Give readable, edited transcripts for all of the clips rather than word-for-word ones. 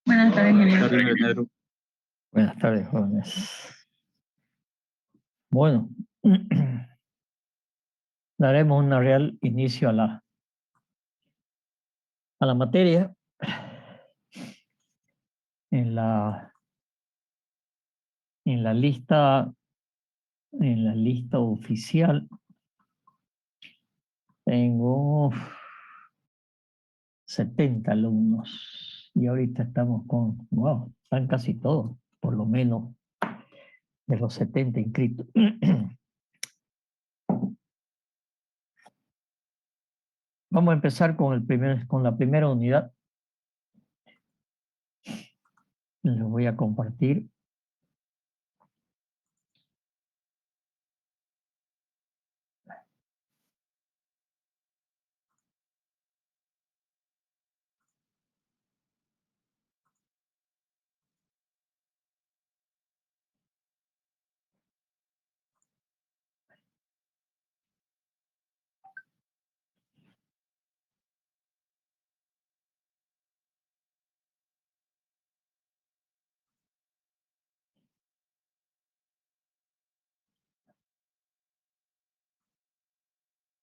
Buenas tardes, Buenas ingeniero. tardes, ingeniero. Buenas tardes, jóvenes. Bueno, daremos un real inicio a la materia. En la lista oficial tengo 70 alumnos y ahorita estamos wow, están casi todos, por lo menos de los 70 inscritos. Vamos a empezar con la primera unidad. Les voy a compartir.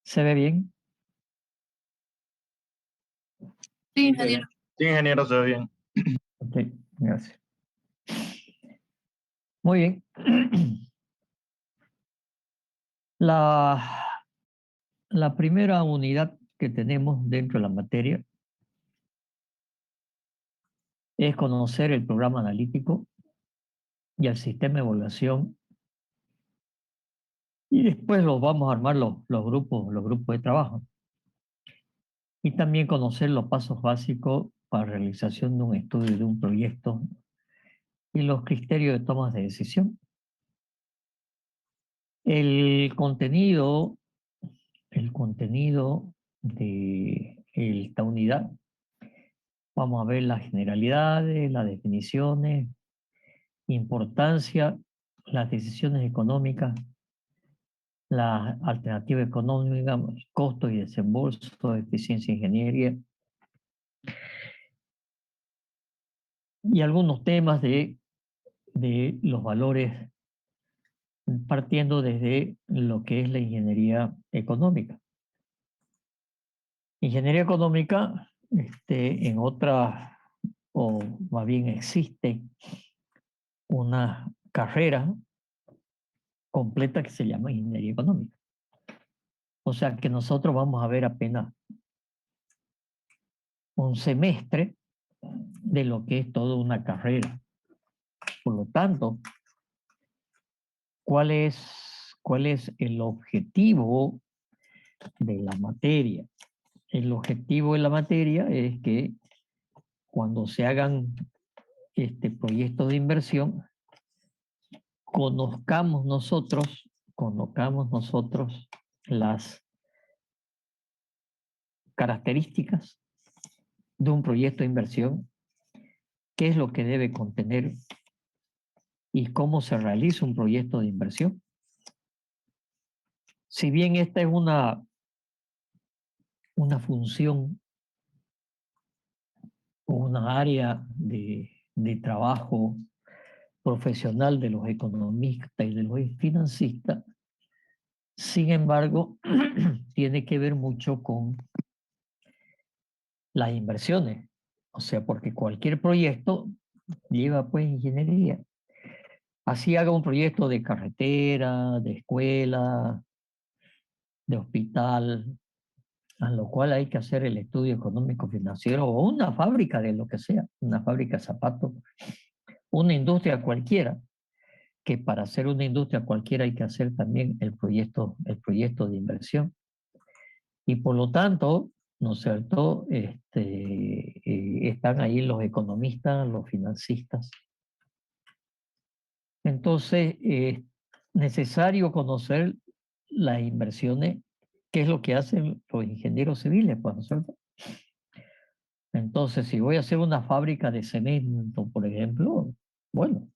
¿Se ve bien? Sí, ingeniero. Sí, ingeniero, se ve bien. Ok, gracias. Muy bien. La primera unidad que tenemos dentro de la materia es conocer el programa analítico y el sistema de evaluación. Y después los vamos a armar los grupos de trabajo. Y también conocer los pasos básicos para la realización de un estudio de un proyecto y los criterios de toma de decisión. El contenido de esta unidad, vamos a ver las generalidades, las definiciones, importancia, las decisiones económicas, la alternativa económica, costos y desembolso, eficiencia e ingeniería, y algunos temas de los valores partiendo desde lo que es la ingeniería económica. Ingeniería económica, en otras, o más bien existe una carrera completa que se llama ingeniería económica. O sea que nosotros vamos a ver apenas un semestre de lo que es toda una carrera. Por lo tanto, ¿cuál es el objetivo de la materia? El objetivo de la materia es que cuando se hagan proyectos de inversión, conozcamos nosotros las características de un proyecto de inversión, qué es lo que debe contener y cómo se realiza un proyecto de inversión. Si bien esta es una función o una área de trabajo profesional de los economistas y de los financistas, sin embargo, tiene que ver mucho con las inversiones. O sea, porque cualquier proyecto lleva pues ingeniería. Así haga un proyecto de carretera, de escuela, de hospital, a lo cual hay que hacer el estudio económico financiero o una fábrica de lo que sea, una fábrica de zapatos, una industria cualquiera, que para hacer una industria cualquiera hay que hacer también el proyecto de inversión. Y por lo tanto, ¿no es cierto? Están ahí los economistas, los financistas. Entonces, es necesario conocer las inversiones, qué es lo que hacen los ingenieros civiles, pues, ¿no es cierto? Entonces, si voy a hacer una fábrica de cemento, por ejemplo, bueno,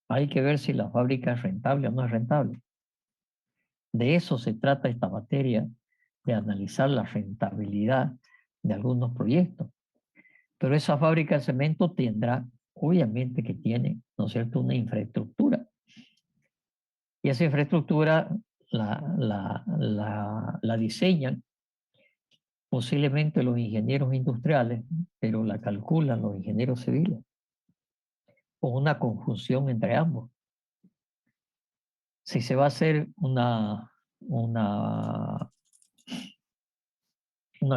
hay que ver si la fábrica es rentable o no es rentable. De eso se trata esta materia, de analizar la rentabilidad de algunos proyectos. Pero esa fábrica de cemento tendrá, obviamente que tiene, ¿no es cierto?, una infraestructura. Y esa infraestructura la diseñan posiblemente los ingenieros industriales, pero la calculan los ingenieros civiles, con una conjunción entre ambos. Si se va a hacer una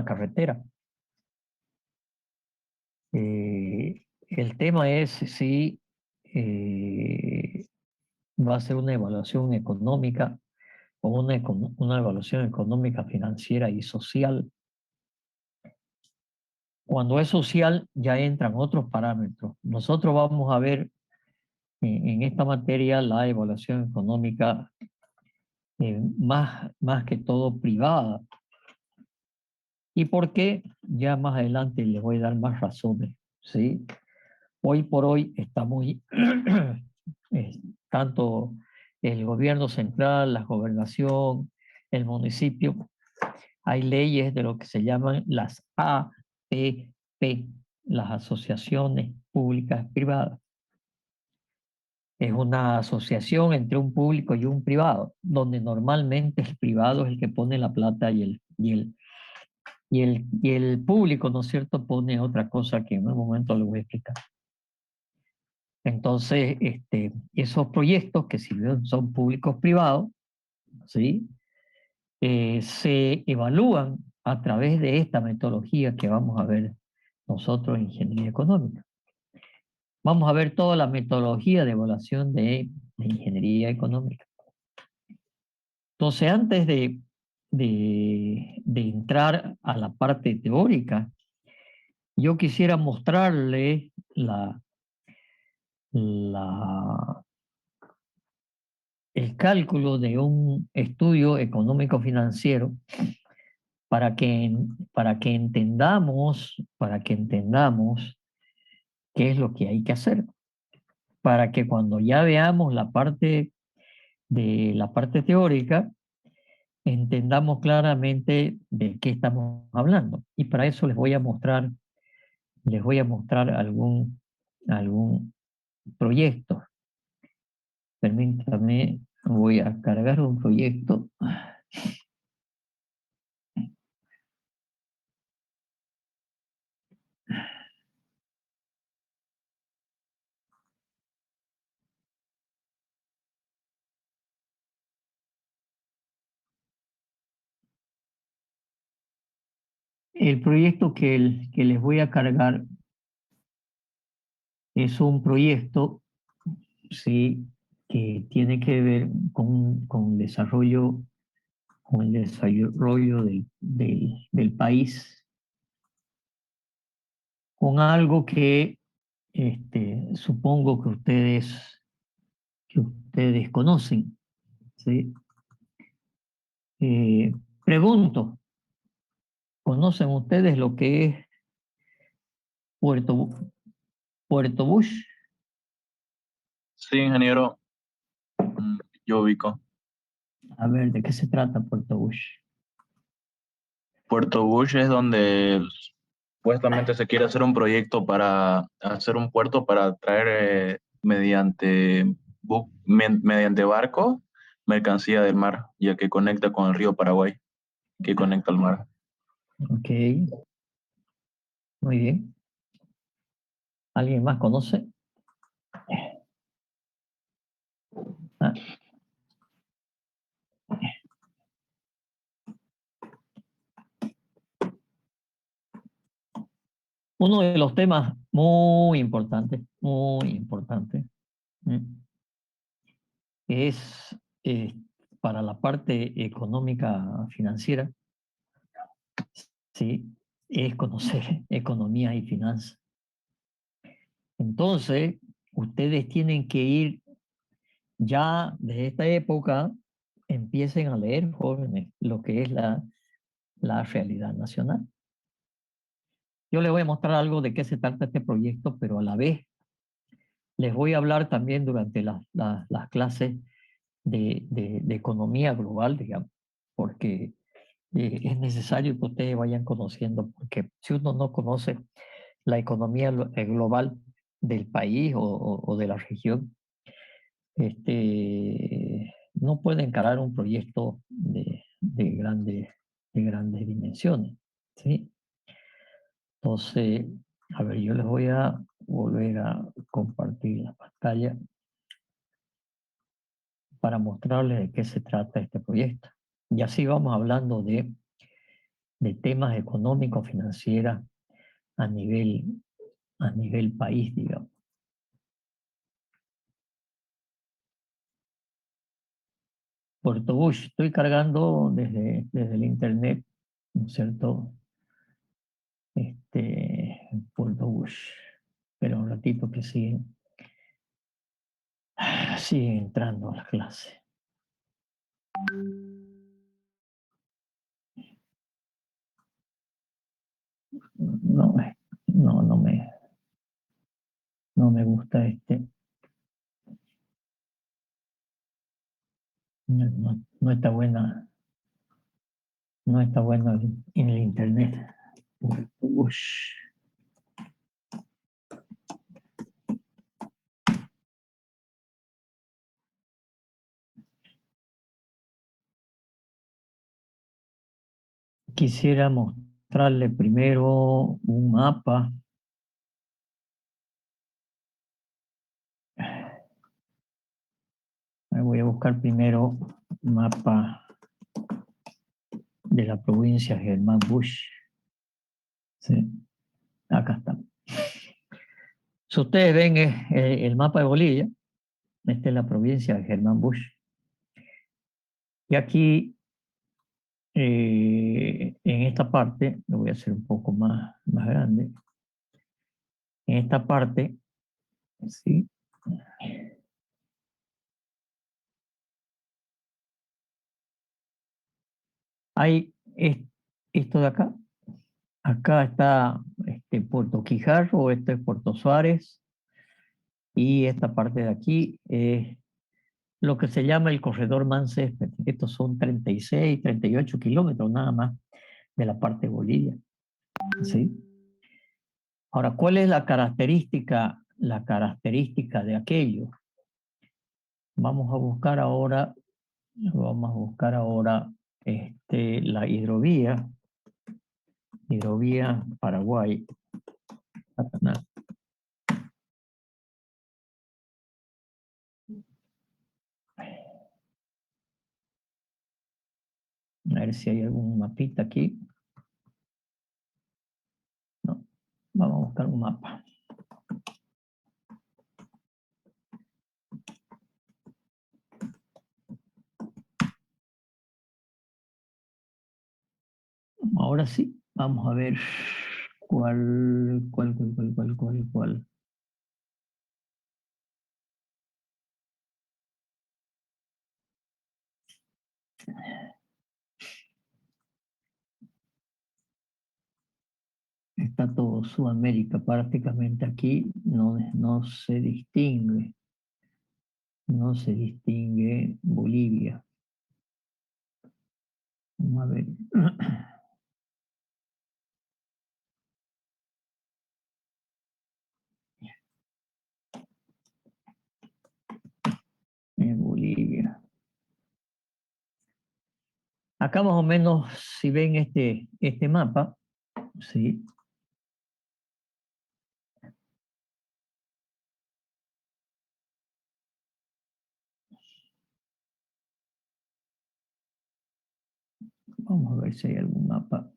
carretera, el tema es si va a ser una evaluación económica o una evaluación económica, financiera y social. Cuando es social ya entran otros parámetros. Nosotros vamos a ver en esta materia la evaluación económica más que todo privada. ¿Y por qué? Ya más adelante les voy a dar más razones, ¿sí? Hoy por hoy está muy, tanto el gobierno central, la gobernación, el municipio, hay leyes de lo que se llaman las APP, las asociaciones públicas privadas. Es una asociación entre un público y un privado, donde normalmente el privado es el que pone la plata y el público, ¿no es cierto?, pone otra cosa que en un momento les voy a explicar. Entonces, esos proyectos que si bien son públicos privados, ¿sí? Se evalúan a través de esta metodología que vamos a ver nosotros en ingeniería económica. Vamos a ver toda la metodología de evaluación de ingeniería económica. Entonces, antes de entrar a la parte teórica, yo quisiera mostrarle el cálculo de un estudio económico financiero para que entendamos qué es lo que hay que hacer, para que cuando ya veamos la parte teórica, entendamos claramente de qué estamos hablando. Y para eso les voy a mostrar algún proyecto. Permítame, voy a cargar un proyecto. El proyecto que les voy a cargar es un proyecto, sí, que tiene que ver con el desarrollo del país, con algo que supongo que ustedes conocen, ¿sí? Eh, Pregunto, ¿conocen ustedes lo que es Puerto, Puerto Bush? Sí, ingeniero, yo ubico. A ver, ¿de qué se trata Puerto Bush? Puerto Bush es donde supuestamente se quiere hacer un proyecto para hacer un puerto para traer mediante barco mercancía del mar, ya que conecta con el río Paraguay, que conecta al mar. Ok, muy bien. ¿Alguien más conoce? Ah, uno de los temas muy importante, es para la parte económica financiera, ¿sí? Es conocer economía y finanzas. Entonces, ustedes tienen que ir ya de esta época, empiecen a leer, jóvenes, lo que es la realidad nacional. Yo les voy a mostrar algo de qué se trata este proyecto, pero a la vez les voy a hablar también durante las clases de economía global, digamos, porque es necesario que ustedes vayan conociendo, porque si uno no conoce la economía global del país o de la región, no puede encarar un proyecto de grandes dimensiones, ¿sí? Entonces, a ver, yo les voy a volver a compartir la pantalla para mostrarles de qué se trata este proyecto. Y así vamos hablando de temas económicos, financieros a nivel país, digamos. Puerto Bush, estoy cargando desde el internet, ¿no es cierto? Puerto Bush. Pero un ratito que siguen entrando a las clases. No, no me gusta no está buena, no está bueno en el internet. Ush. Quisiera mostrarle primero un mapa. Voy a buscar primero un mapa de la provincia Germán Bush. Sí, acá está. Si ustedes ven el mapa de Bolivia, esta es la provincia de Germán Bush. Y aquí, en esta parte, lo voy a hacer un poco más grande. En esta parte, ¿sí? Hay esto de acá. Acá está Puerto Quijarro, esto es Puerto Suárez. Y esta parte de aquí es lo que se llama el corredor Mancésped. Estos son 36, 38 kilómetros nada más de la parte de Bolivia. ¿Sí? Ahora, ¿cuál es la característica de aquello? Vamos a buscar ahora la hidrovía Paraguay. A ver si hay algún mapita aquí. No, vamos a buscar un mapa. Ahora sí, vamos a ver cuál. Está todo Sudamérica prácticamente aquí, no se distingue Bolivia. Vamos a ver. En Bolivia. Acá más o menos, si ven este mapa, ¿sí? Vamos a ver si hay algún mapa.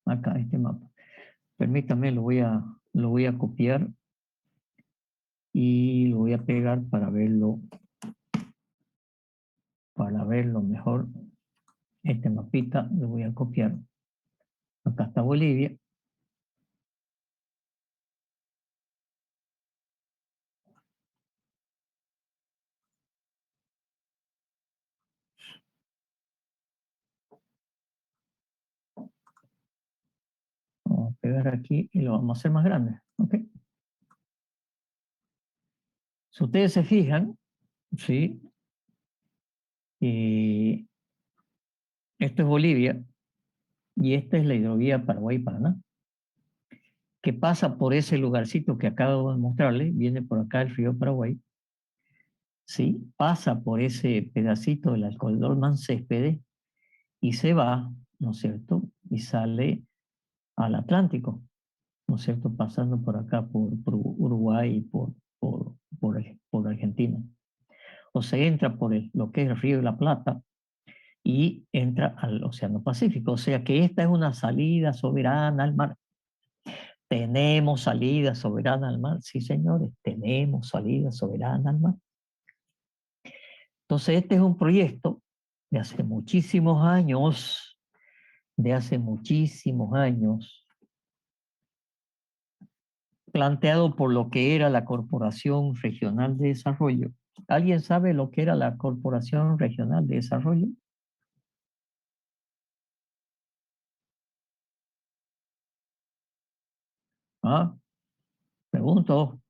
Acá, este mapa. Permítame, lo voy a copiar y lo voy a pegar para verlo mejor. Este mapita lo voy a copiar. Acá está Bolivia. Vamos a pegar aquí y lo vamos a hacer más grande. ¿Okay? Si ustedes se fijan, ¿sí? Esto es Bolivia y esta es la hidrovía Paraguay-Paraná, que pasa por ese lugarcito que acabo de mostrarle, viene por acá el río Paraguay, ¿sí? Pasa por ese pedacito del alrededor Céspedes y se va, ¿no es cierto? Y sale al Atlántico, ¿no es cierto? Pasando por acá, por Uruguay y por Argentina. O se entra por lo que es el río de la Plata y entra al Océano Pacífico. O sea que esta es una salida soberana al mar. ¿Tenemos salida soberana al mar? Sí, señores, tenemos salida soberana al mar. Entonces, este es un proyecto de hace muchísimos años, planteado por lo que era la Corporación Regional de Desarrollo. ¿Alguien sabe lo que era la Corporación Regional de Desarrollo? ¿Ah? Pregunto.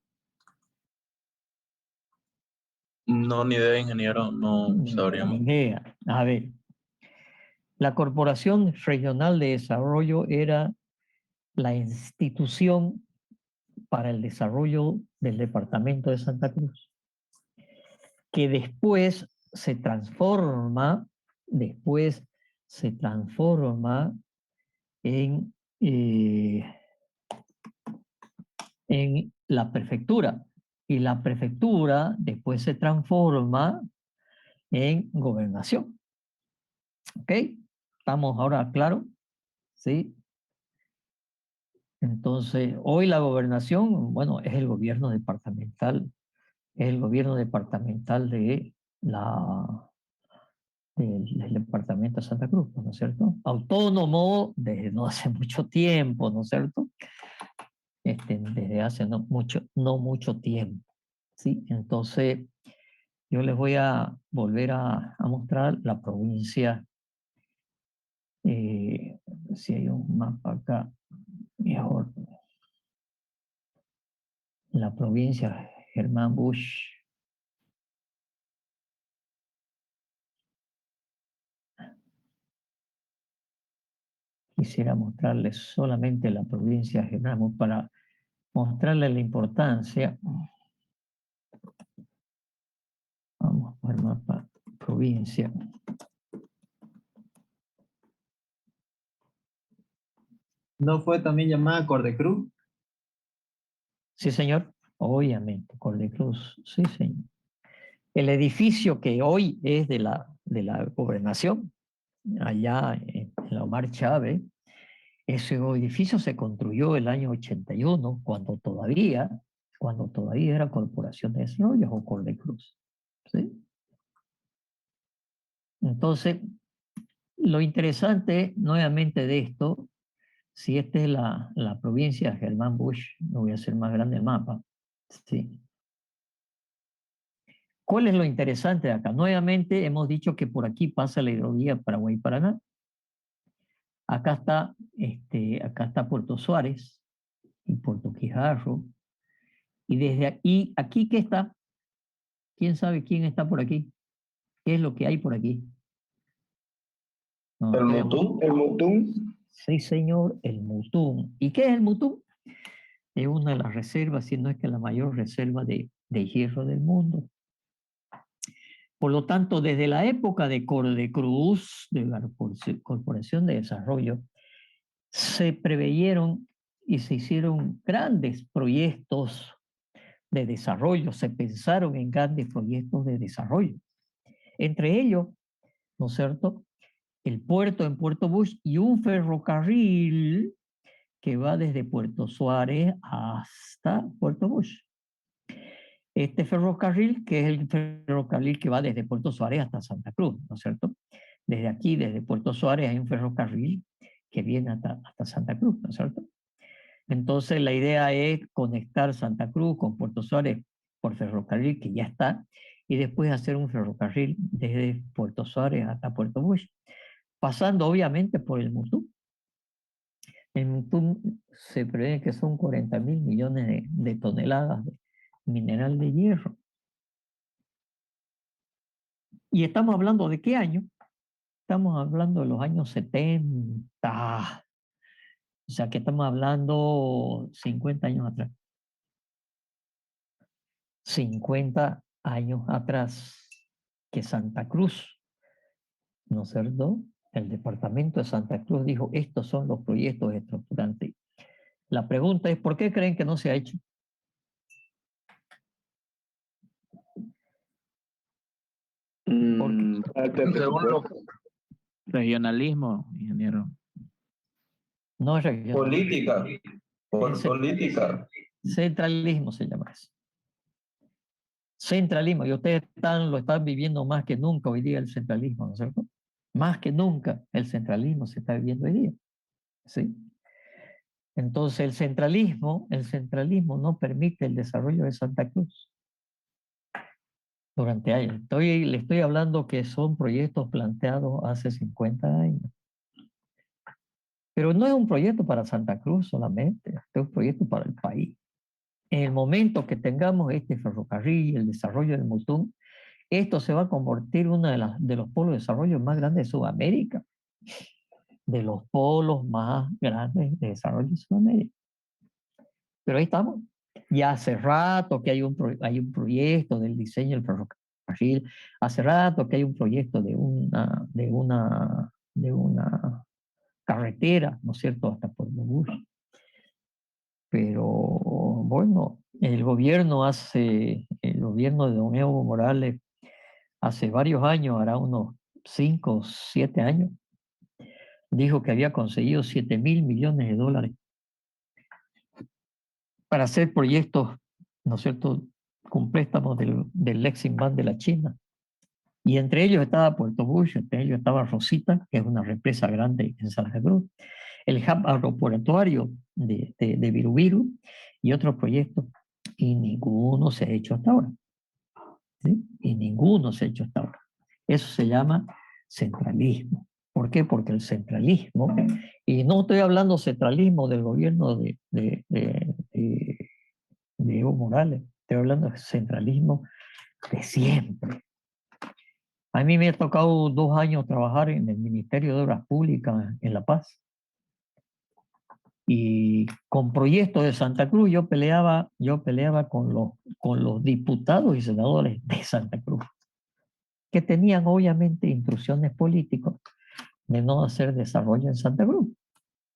No, ni idea, ingeniero, no sabríamos. Ni idea. A ver, la Corporación Regional de Desarrollo era la institución para el desarrollo del departamento de Santa Cruz, que después se transforma en, en la prefectura, y la prefectura después se transforma en gobernación. ¿Ok? ¿Estamos ahora claros? ¿Sí? Entonces, hoy la gobernación, bueno, es el gobierno departamental del departamento de Santa Cruz, ¿no es cierto? Autónomo desde no hace mucho tiempo, ¿no es cierto? Desde hace no mucho tiempo, ¿sí? Entonces, yo les voy a volver a mostrar la provincia, si hay un mapa acá, mejor. La provincia Germán Busch. Quisiera mostrarles solamente la provincia de Germán Busch para mostrarles la importancia. Vamos al mapa provincia. ¿No fue también llamada Cordecruz? Sí, señor. Obviamente, Cordecruz. Sí, señor. El edificio que hoy es de la gobernación, allá en la Omar Chávez, ese edificio se construyó el año 81, cuando todavía era Corporación de Desarrollo o Cordecruz. ¿Sí? Entonces, lo interesante nuevamente de esto, si esta es la provincia de Germán Busch, lo voy a hacer más grande el mapa. ¿Sí? ¿Cuál es lo interesante de acá? Nuevamente hemos dicho que por aquí pasa la hidrovía Paraguay-Paraná. Acá está Puerto Suárez y Puerto Quijarro. Y desde aquí ¿qué está? ¿Quién sabe quién está por aquí? ¿Qué es lo que hay por aquí? No, ¿El Mutún? El Mutún. sí, señor, el Mutún. ¿Y qué es el Mutún? Es una de las reservas, si no es que la mayor reserva de hierro del mundo. Por lo tanto, desde la época de Cordecruz, de la Corporación de Desarrollo, se preveyeron y se hicieron grandes proyectos de desarrollo, se pensaron en grandes proyectos de desarrollo. Entre ellos, ¿no es cierto?, el puerto en Puerto Busch y un ferrocarril que va desde Puerto Suárez hasta Puerto Busch. Este ferrocarril, que es el ferrocarril que va desde Puerto Suárez hasta Santa Cruz, ¿no es cierto? Desde aquí, desde Puerto Suárez, hay un ferrocarril que viene hasta Santa Cruz, ¿no es cierto? Entonces, la idea es conectar Santa Cruz con Puerto Suárez por ferrocarril, que ya está, y después hacer un ferrocarril desde Puerto Suárez hasta Puerto Busch, pasando obviamente por el Mutún. El Mutún se prevé que son 40.000 millones de toneladas de mineral de hierro. ¿Y estamos hablando de qué año? Estamos hablando de los años 70. O sea, que estamos hablando 50 años atrás. 50 años atrás que Santa Cruz, ¿no es cierto? El departamento de Santa Cruz dijo, estos son los proyectos estructurantes. La pregunta es, ¿por qué creen que no se ha hecho? Falta de Según presupuesto. Regionalismo, ingeniero. No es regional. Política. Ese- Política. Centralismo se llama eso. Centralismo, y ustedes lo están viviendo más que nunca hoy día el centralismo, ¿no es cierto? Más que nunca el centralismo se está viviendo hoy día. ¿Sí? Entonces el centralismo no permite el desarrollo de Santa Cruz durante años. Le estoy hablando que son proyectos planteados hace 50 años. Pero no es un proyecto para Santa Cruz solamente, es un proyecto para el país. En el momento que tengamos este ferrocarril, el desarrollo del Mutún, esto se va a convertir en uno de los polos de desarrollo más grandes de Sudamérica, de los polos más grandes de desarrollo de Sudamérica. Pero ahí estamos. Ya hace rato que hay un proyecto del diseño del ferrocarril, hace rato que hay un proyecto de una carretera, ¿no es cierto?, hasta Puerto Bush. Pero bueno, el gobierno de don Evo Morales hace varios años, hará unos 5 o 7 años, dijo que había conseguido $7.000 millones para hacer proyectos, ¿no es cierto?, con préstamos del Exim Bank de la China. Y entre ellos estaba Puerto Bush, entre ellos estaba Rosita, que es una represa grande en Santa Cruz, el hub aeroportuario de Virubiru y otros proyectos. Y ninguno se ha hecho hasta ahora. ¿Sí? Y ninguno se ha hecho hasta ahora. Eso se llama centralismo. ¿Por qué? Porque el centralismo, y no estoy hablando centralismo del gobierno de Evo Morales, estoy hablando de centralismo de siempre. A mí me ha tocado 2 años trabajar en el Ministerio de Obras Públicas en La Paz. Y con proyectos de Santa Cruz yo peleaba con los diputados y senadores de Santa Cruz, que tenían obviamente instrucciones políticas de no hacer desarrollo en Santa Cruz.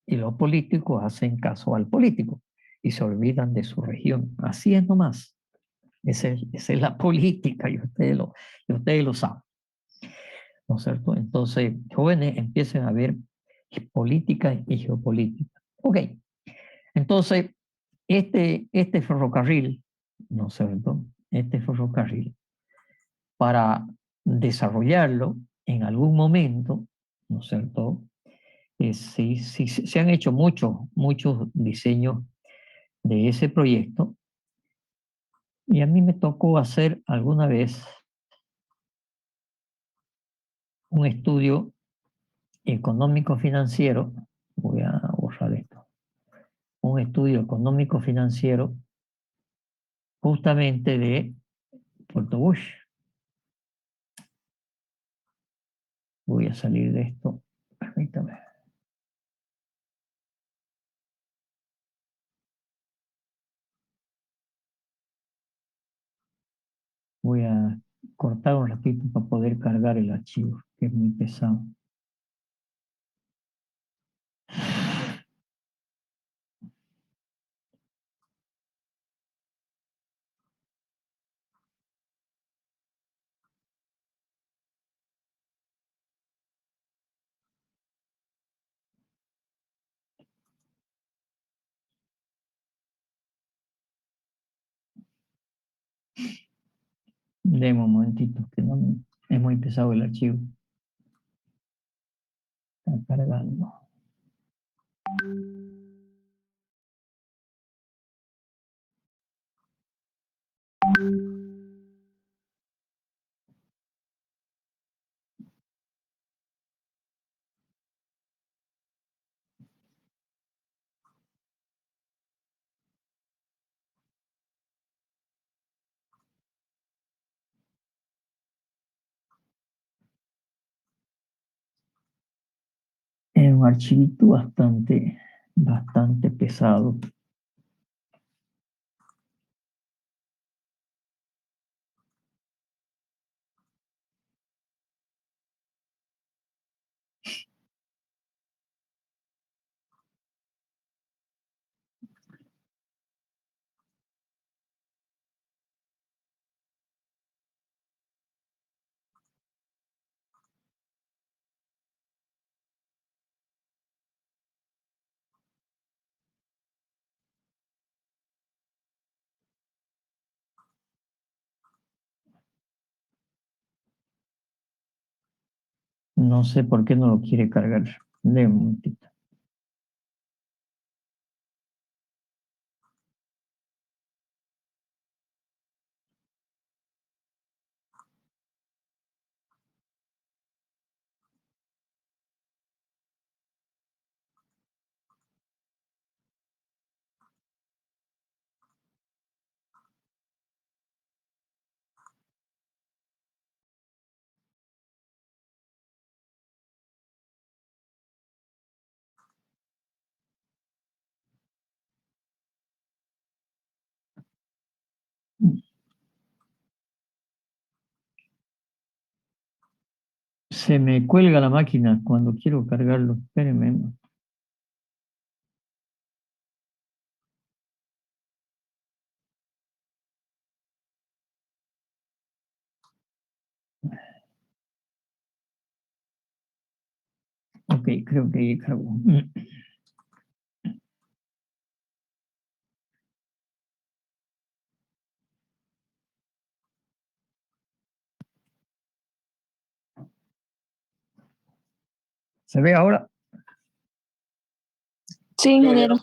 Y los políticos hacen caso al político y se olvidan de su región. Así es nomás. Esa es la política y ustedes lo saben. ¿No es cierto? Entonces, jóvenes empiecen a ver política y geopolítica. Ok, entonces, este ferrocarril, ¿no es cierto? Este ferrocarril, para desarrollarlo en algún momento, ¿no es cierto? Sí, se han hecho muchos diseños de ese proyecto y a mí me tocó hacer alguna vez un estudio económico-financiero. Voy a borrar esto. Un estudio económico-financiero justamente de Puerto Bush. Voy a salir de esto. Permítame. Voy a cortar un ratito para poder cargar el archivo, que es muy pesado. Deme un momentito, que no es muy pesado el archivo. Está cargando. Es un archivito bastante pesado. No sé por qué no lo quiere cargar. De un momentito. Se me cuelga la máquina cuando quiero cargarlo. Espérenme. Ok, creo que cargó. ¿Se ve ahora? Sí, ingeniero.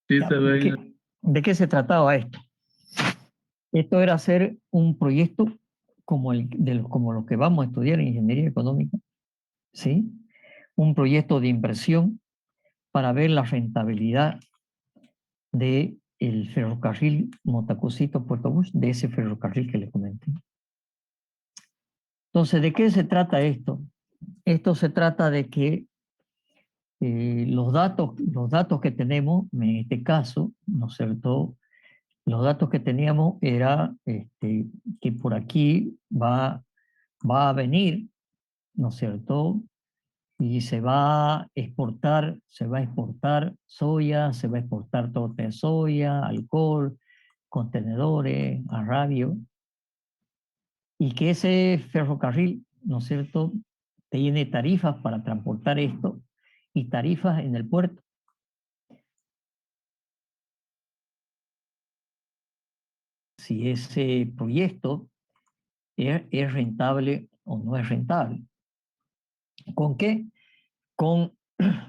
Sí, Ya, se ve. ¿De qué se trataba esto? Esto era hacer un proyecto como como lo que vamos a estudiar en ingeniería económica, ¿sí? Un proyecto de inversión para ver la rentabilidad de el ferrocarril Motacosito-Puerto Bush, de ese ferrocarril que les comenté. Entonces, ¿de qué se trata esto? Esto se trata de que los datos que tenemos, en este caso, ¿no es cierto? Los datos que teníamos era que por aquí va a venir, ¿no es cierto? Y se va a exportar soya, se va a exportar torta de soya, alcohol, contenedores, arrabio, y que ese ferrocarril, ¿no es cierto?, tiene tarifas para transportar esto y tarifas en el puerto. Si ese proyecto es rentable o no es rentable. ¿Con qué? Con,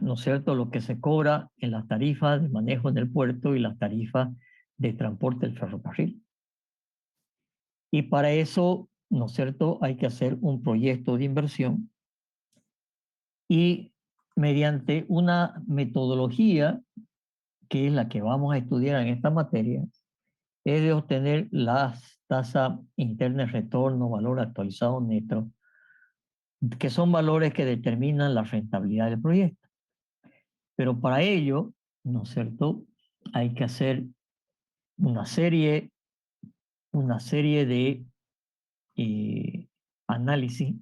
¿no es cierto?, lo que se cobra en las tarifas de manejo en el puerto y las tarifas de transporte del ferrocarril. Y para eso, ¿no es cierto?, hay que hacer un proyecto de inversión y mediante una metodología, que es la que vamos a estudiar en esta materia, es de obtener las tasas internas de retorno, valor actualizado neto, que son valores que determinan la rentabilidad del proyecto. Pero para ello, ¿no es cierto?, hay que hacer una serie de análisis,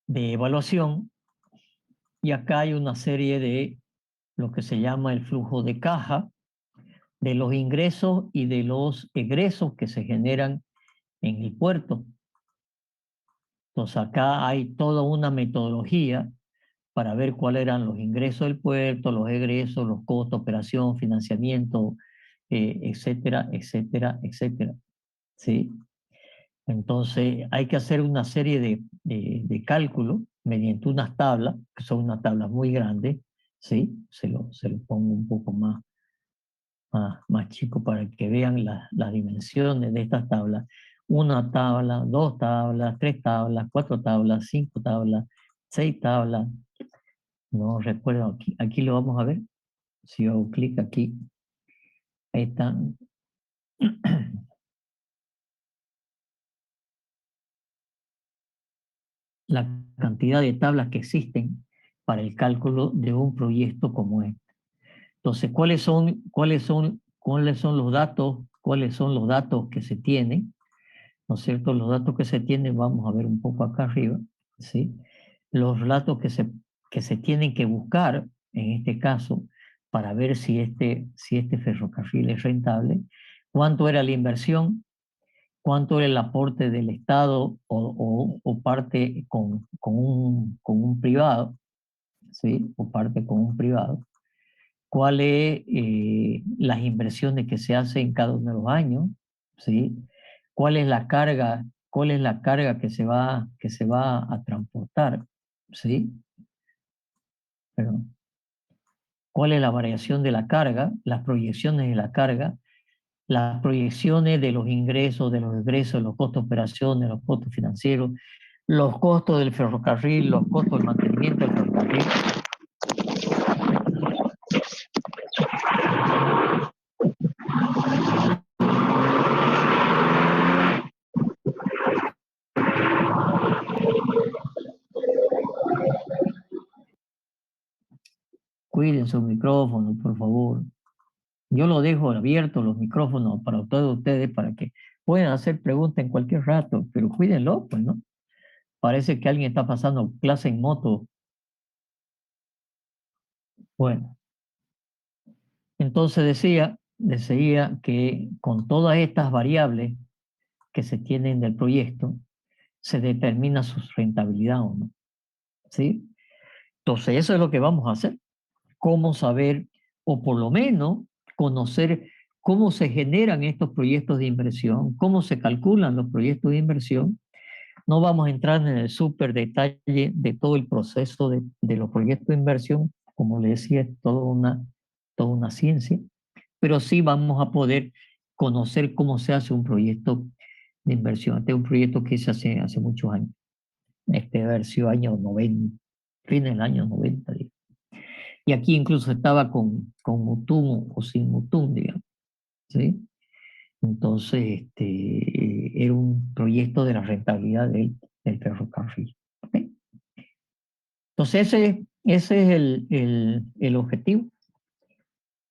de evaluación, y acá hay una serie de lo que se llama el flujo de caja, de los ingresos y de los egresos que se generan en el puerto. Entonces acá hay toda una metodología para ver cuáles eran los ingresos del puerto, los egresos, los costos, operación, financiamiento, etcétera, etcétera, etcétera. ¿Sí? Entonces hay que hacer una serie de cálculos mediante unas tablas, que son unas tablas muy grandes, ¿sí? Se lo pongo un poco más chico para que vean las dimensiones de estas tablas. Una tabla, dos tablas, tres tablas, cuatro tablas, cinco tablas, seis tablas. No recuerdo, aquí lo vamos a ver. Si yo hago clic aquí, ahí están. la cantidad de tablas que existen para el cálculo de un proyecto como este. Entonces, ¿cuáles son los datos? ¿Cuáles son los datos que se tienen? ¿No es cierto? Los datos que se tienen, vamos a ver un poco acá arriba, ¿sí? Los datos que se tienen que buscar, en este caso, para ver si este ferrocarril es rentable, cuánto era la inversión, cuánto era el aporte del Estado o parte con un privado, ¿sí? O parte con un privado, cuáles las inversiones que se hacen en cada uno de los años, ¿sí? Cuál es la carga que se va a transportar, ¿sí? Perdón. ¿Cuál es la variación de la carga, las proyecciones de la carga, las proyecciones de los ingresos, los costos de operaciones, los costos financieros, los costos del ferrocarril, los costos del mantenimiento del ferrocarril? Cuiden su micrófono, por favor. Yo lo dejo abierto los micrófonos para todos ustedes para que puedan hacer preguntas en cualquier rato, pero cuídenlo, pues, ¿no? Parece que alguien está pasando clase en moto. Bueno, entonces decía que con todas estas variables que se tienen del proyecto, se determina su rentabilidad o no, ¿sí? Entonces eso es lo que vamos a hacer. Cómo saber, o por lo menos conocer cómo se generan estos proyectos de inversión, cómo se calculan los proyectos de inversión. No vamos a entrar en el súper detalle de todo el proceso de los proyectos de inversión, como le decía, es toda una ciencia, pero sí vamos a poder conocer cómo se hace un proyecto de inversión. Este es un proyecto que hice hace muchos años, haber sido años 90, fin del año 90, digamos. Y aquí incluso estaba con Mutum o sin Mutum, digamos, ¿sí? Entonces, era un proyecto de la rentabilidad del ferrocarril. ¿Okay? Entonces, ese es el objetivo.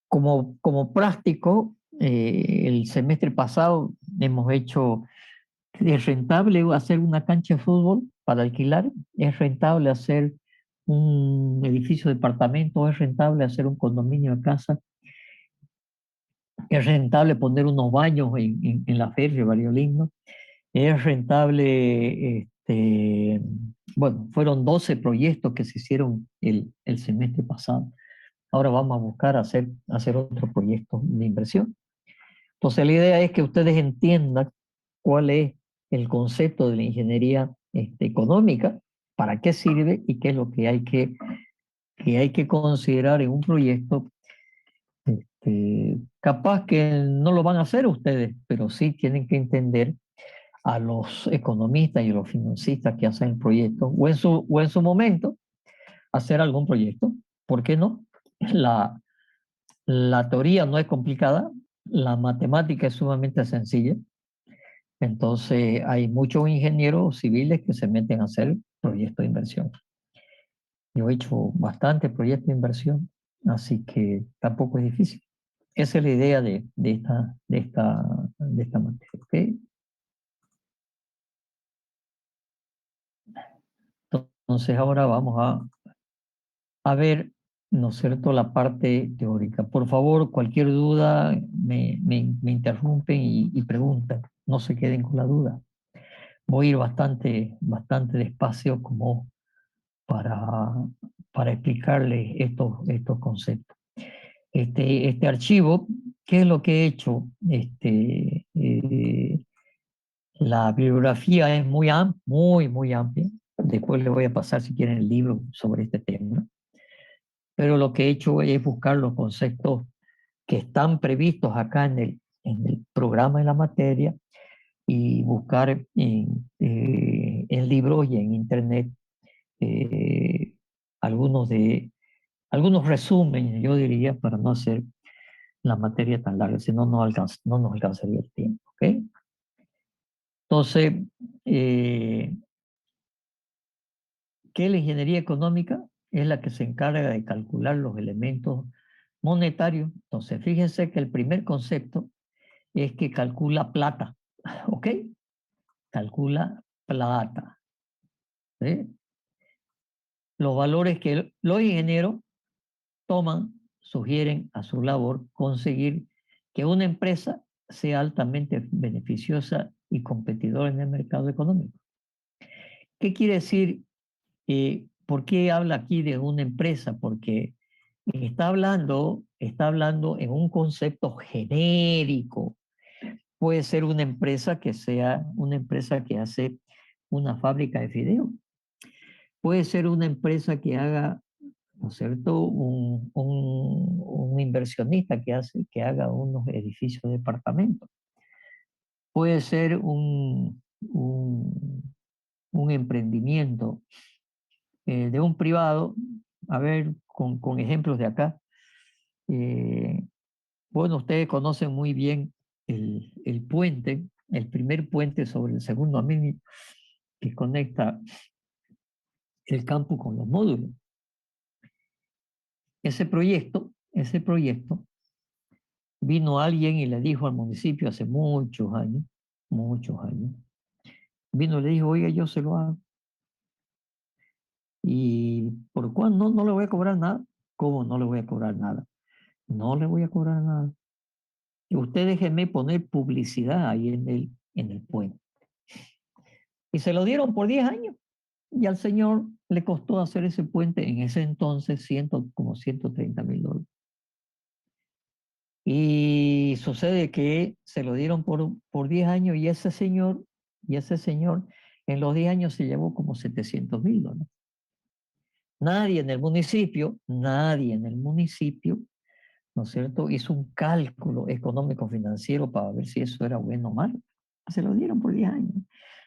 Como práctico, el semestre pasado hemos hecho, es rentable hacer una cancha de fútbol para alquilar, es rentable hacer un edificio de departamento, es rentable hacer un condominio de casa, es rentable poner unos baños en la feria, Barrio Lindo, es rentable, bueno, fueron 12 proyectos que se hicieron el semestre pasado. Ahora vamos a buscar hacer otro proyecto de inversión. Entonces la idea es que ustedes entiendan cuál es el concepto de la ingeniería económica, para qué sirve y qué es lo que hay que considerar en un proyecto. Capaz que no lo van a hacer ustedes, pero sí tienen que entender a los economistas y a los financistas que hacen el proyecto, o en su momento hacer algún proyecto. ¿Por qué no? La teoría no es complicada, la matemática es sumamente sencilla. Entonces hay muchos ingenieros civiles que se meten a hacer proyectos de inversión. Yo he hecho bastantes proyectos de inversión, así que tampoco es difícil. Esa es la idea de esta materia. ¿Okay? Entonces ahora vamos a ver, ¿no es cierto?, la parte teórica. Por favor, cualquier duda me interrumpen y preguntan. No se queden con la duda. Voy a ir bastante despacio como para explicarles estos conceptos. Este archivo, ¿qué es lo que he hecho? La bibliografía es muy amplia. Después les voy a pasar, si quieren, el libro sobre este tema. Pero lo que he hecho es buscar los conceptos que están previstos acá en el programa de la materia y buscar en libros y en internet eh, algunos resúmenes, yo diría, para no hacer la materia tan larga, si no, no nos alcanzaría el tiempo. ¿Okay? Entonces, que la ingeniería económica es la que se encarga de calcular los elementos monetarios. Entonces, fíjense que el primer concepto es que calcula plata, ¿ok? Calcula plata. ¿Sí? Los valores que los ingenieros toman, sugieren a su labor conseguir que una empresa sea altamente beneficiosa y competidora en el mercado económico. ¿Qué quiere decir? ¿Por qué habla aquí de una empresa? Porque está hablando en un concepto genérico. Puede ser una empresa que sea una empresa que hace una fábrica de fideos. Puede ser una empresa que haga, ¿no es cierto?, un inversionista que haga unos edificios de departamentos. Puede ser un emprendimiento de un privado. A ver, con ejemplos de acá. Bueno, ustedes conocen muy bien el puente, el primer puente sobre el segundo anillo que conecta el campus con los módulos. Ese proyecto, vino alguien y le dijo al municipio hace muchos años, vino y le dijo, oiga, yo se lo hago. ¿Y por cuándo? No le voy a cobrar nada. ¿Cómo no le voy a cobrar nada? No le voy a cobrar nada. Y usted déjeme poner publicidad ahí en el puente. Y se lo dieron por 10 años. Y al señor le costó hacer ese puente en ese entonces como $130,000. Y sucede que se lo dieron por 10 años y ese señor en los 10 años se llevó como $700,000. Nadie en el municipio, ¿no es cierto?, hizo un cálculo económico financiero para ver si eso era bueno o malo. Se lo dieron por 10 años.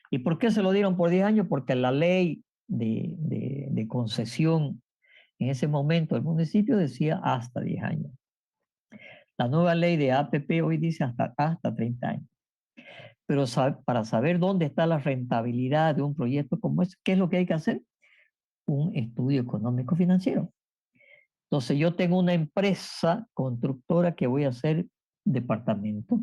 ¿Y por qué se lo dieron por 10 años? Porque la ley de concesión en ese momento del municipio decía hasta 10 años. La nueva ley de APP hoy dice hasta 30 años. Pero para saber dónde está la rentabilidad de un proyecto como ese, ¿qué es lo que hay que hacer? Un estudio económico financiero. Entonces yo tengo una empresa constructora que voy a hacer departamento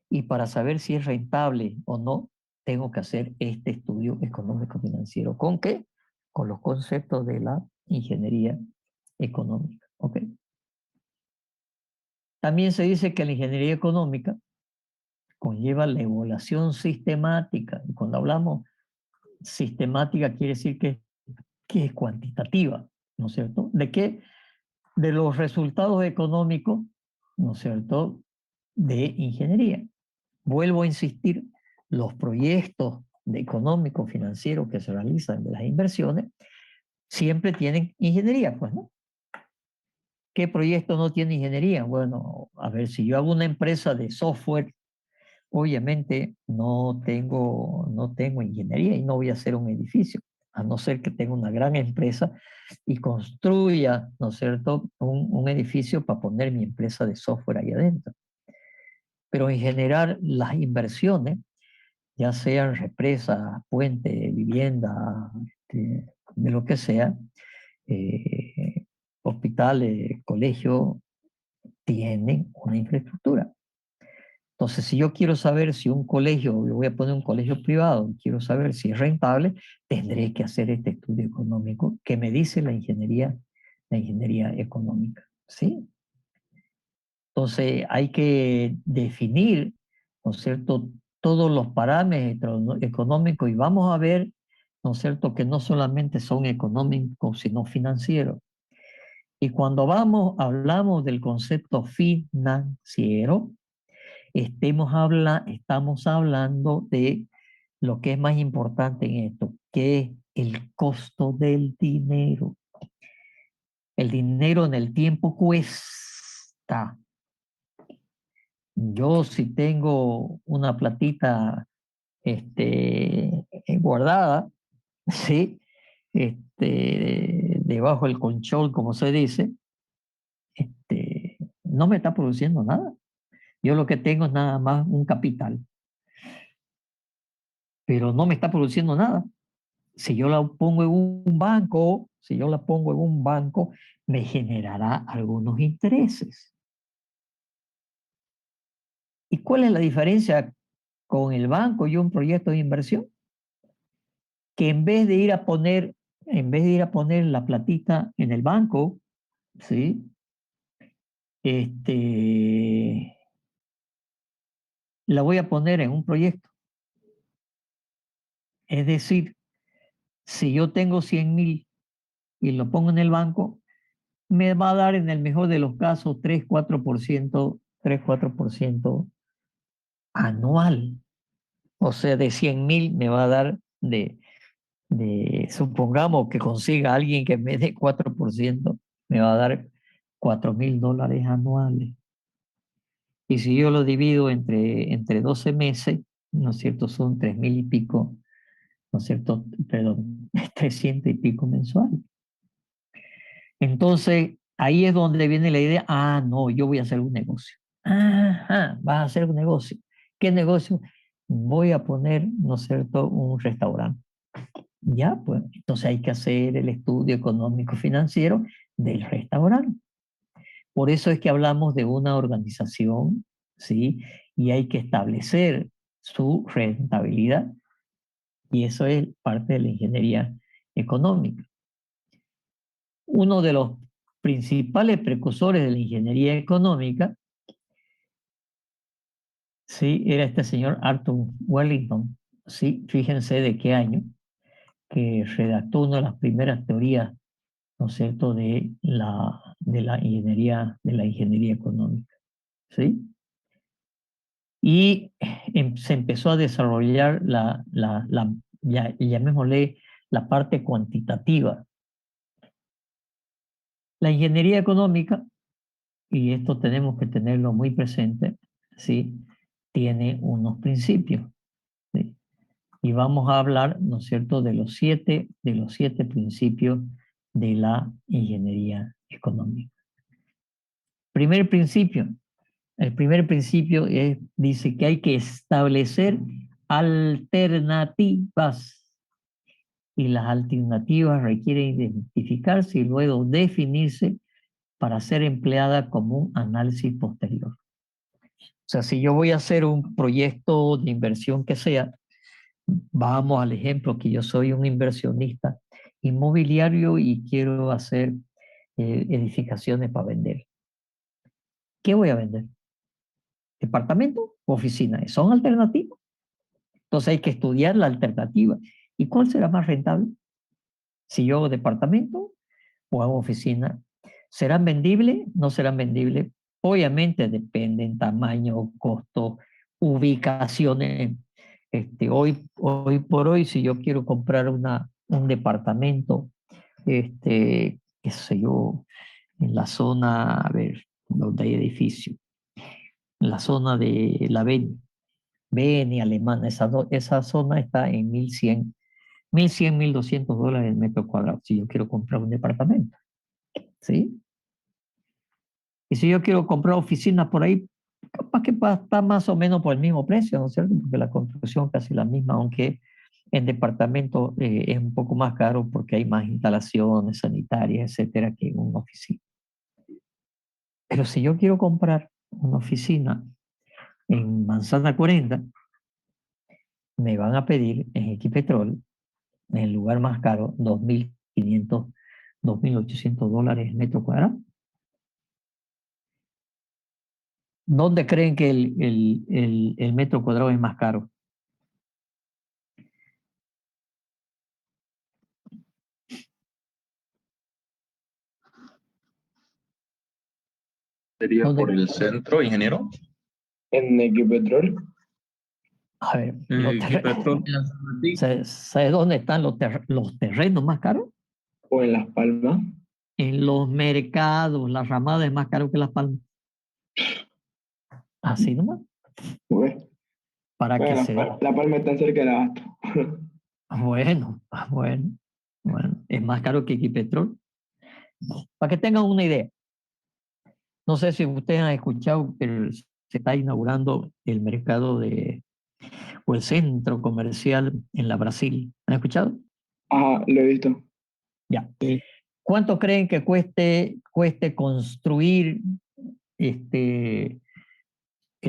y para saber si es rentable o no, tengo que hacer este estudio económico financiero. ¿Con qué? Con los conceptos de la ingeniería económica. ¿Ok? También se dice que la ingeniería económica conlleva la evaluación sistemática. Y cuando hablamos sistemática quiere decir que es cuantitativa, ¿no es cierto? ¿De qué? De los resultados económicos, ¿no es cierto?, de ingeniería. Vuelvo a insistir, los proyectos económicos, financieros que se realizan de las inversiones siempre tienen ingeniería, pues, ¿no? ¿Qué proyecto no tiene ingeniería? Bueno, a ver, si yo hago una empresa de software, obviamente no tengo ingeniería y no voy a hacer un edificio, a no ser que tenga una gran empresa y construya, ¿no es cierto?, un edificio para poner mi empresa de software ahí adentro. Pero en general las inversiones, ya sean represas, puentes, vivienda, de lo que sea, hospitales, colegios, tienen una infraestructura. Entonces, si yo quiero saber si un colegio, yo voy a poner un colegio privado, quiero saber si es rentable, tendré que hacer este estudio económico que me dice la ingeniería económica, ¿sí? Entonces, hay que definir, ¿no es cierto?, todos los parámetros económicos y vamos a ver, ¿no es cierto?, que no solamente son económicos, sino financieros. Y cuando hablamos del concepto financiero, estamos hablando de lo que es más importante en esto, que es el costo del dinero. El dinero en el tiempo cuesta. Yo si tengo una platita guardada, ¿sí?, debajo del colchón, como se dice, no me está produciendo nada. Yo lo que tengo es nada más un capital, pero no me está produciendo nada. Si yo la pongo en un banco, si yo la pongo en un banco, me generará algunos intereses. ¿Y cuál es la diferencia con el banco y un proyecto de inversión? Que en vez de ir a poner, la platita en el banco, ¿sí? La voy a poner en un proyecto. Es decir, si yo tengo 100,000 y lo pongo en el banco, me va a dar en el mejor de los casos 3-4% anual. O sea, de 100,000 me va a dar supongamos que consiga alguien que me dé 4%, me va a dar $4,000 anuales. Y si yo lo divido entre 12 meses, ¿no es cierto? Son 3,000 y pico, ¿no es cierto? Perdón, 300 y pico mensual. Entonces, ahí es donde viene la idea, no, yo voy a hacer un negocio. Ajá, vas a hacer un negocio. ¿Qué negocio? Voy a poner, ¿no es cierto?, un restaurante. Ya, pues, entonces hay que hacer el estudio económico financiero del restaurante. Por eso es que hablamos de una organización, ¿sí? Y hay que establecer su rentabilidad. Y eso es parte de la ingeniería económica. Uno de los principales precursores de la ingeniería económica, ¿sí? Era este señor Arthur Wellington, ¿sí? Fíjense de qué año, que redactó una de las primeras teorías, ¿no es cierto?, de la ingeniería económica, ¿sí? Y se empezó a desarrollar llamémosle, la parte cuantitativa. La ingeniería económica, y esto tenemos que tenerlo muy presente, ¿sí?, tiene unos principios, ¿sí? Y vamos a hablar, ¿no es cierto?, de los siete principios de la ingeniería económica. El primer principio dice que hay que establecer alternativas, y las alternativas requieren identificarse y luego definirse para ser empleada como un análisis posterior. O sea, si yo voy a hacer un proyecto de inversión que sea, vamos al ejemplo que yo soy un inversionista inmobiliario y quiero hacer edificaciones para vender. ¿Qué voy a vender? ¿Departamento o oficina? ¿Son alternativas? Entonces hay que estudiar la alternativa. ¿Y cuál será más rentable? Si yo hago departamento o hago oficina, ¿serán vendibles? ¿No serán vendibles? Obviamente dependen tamaño, costo, ubicaciones. Hoy por hoy, si yo quiero comprar un departamento, qué sé yo, en la zona, a ver, donde hay edificio, en la zona de la Beni alemana, esa zona está en 1,200 el metro cuadrado, si yo quiero comprar un departamento, ¿sí? Y si yo quiero comprar oficinas por ahí, capaz que está más o menos por el mismo precio, ¿no es cierto? Porque la construcción es casi la misma, aunque en departamento es un poco más caro porque hay más instalaciones sanitarias, etcétera, que en una oficina. Pero si yo quiero comprar una oficina en Manzana 40, me van a pedir en Equipetrol, en el lugar más caro, 2,500, $2,800 el metro cuadrado. ¿Dónde creen que el metro cuadrado es más caro? ¿Sería ¿Dónde? por el centro, ingeniero? En Equipetrol, A ver, Equipetrol. ¿sabes dónde están los terrenos más caros? o en Las Palmas. En los mercados, la ramada es más caro que Las Palmas. Así nomás, Bueno, para que La se dé. La Palma está cerca de la Abasto. Bueno, es más caro que Equipetrol. Para que tengan una idea. No sé si ustedes han escuchado que se está inaugurando el mercado o el centro comercial en la Brasil. ¿Han escuchado? Ajá, lo he visto. Ya. ¿Cuánto creen que cueste construir el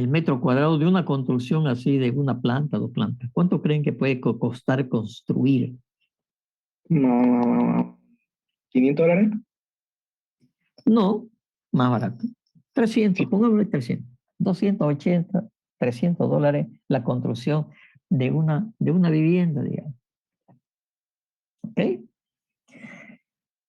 metro cuadrado de una construcción así, de una planta, dos plantas? ¿Cuánto creen que puede costar construir? No, $500. No, más barato. 300, pongámosle 300. 280, $300 la construcción de una vivienda, digamos. ¿Ok?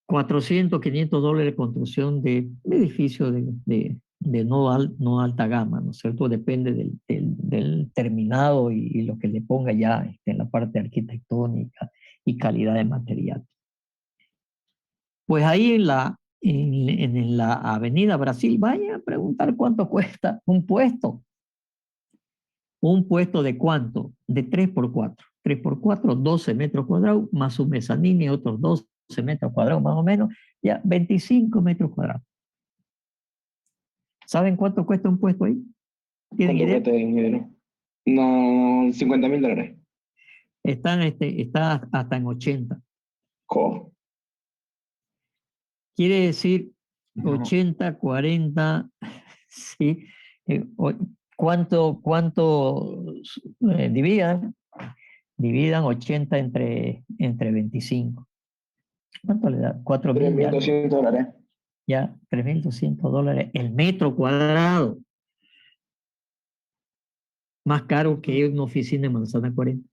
400, $500 construcción de un edificio de no alta gama, ¿no es cierto? Depende del terminado y lo que le ponga ya en la parte arquitectónica y calidad de material. Pues ahí en la Avenida Brasil, vaya a preguntar cuánto cuesta un puesto. ¿Un puesto de cuánto? De 3x4. 3x4, 12 metros cuadrados, más un mezanín y otros 12 metros cuadrados más o menos, ya 25 metros cuadrados. ¿Saben cuánto cuesta un puesto ahí? ¿Tienen ¿Cuánto idea? cuesta el dinero? No, $50.000. Está hasta en 80. Jo. Quiere decir No. 80, 40, sí. ¿Cuánto dividan 80 entre 25? ¿Cuánto le da? 4.000 y algo. $3.200. Ya, $3.200 el metro cuadrado. Más caro que una oficina en Manzana 40.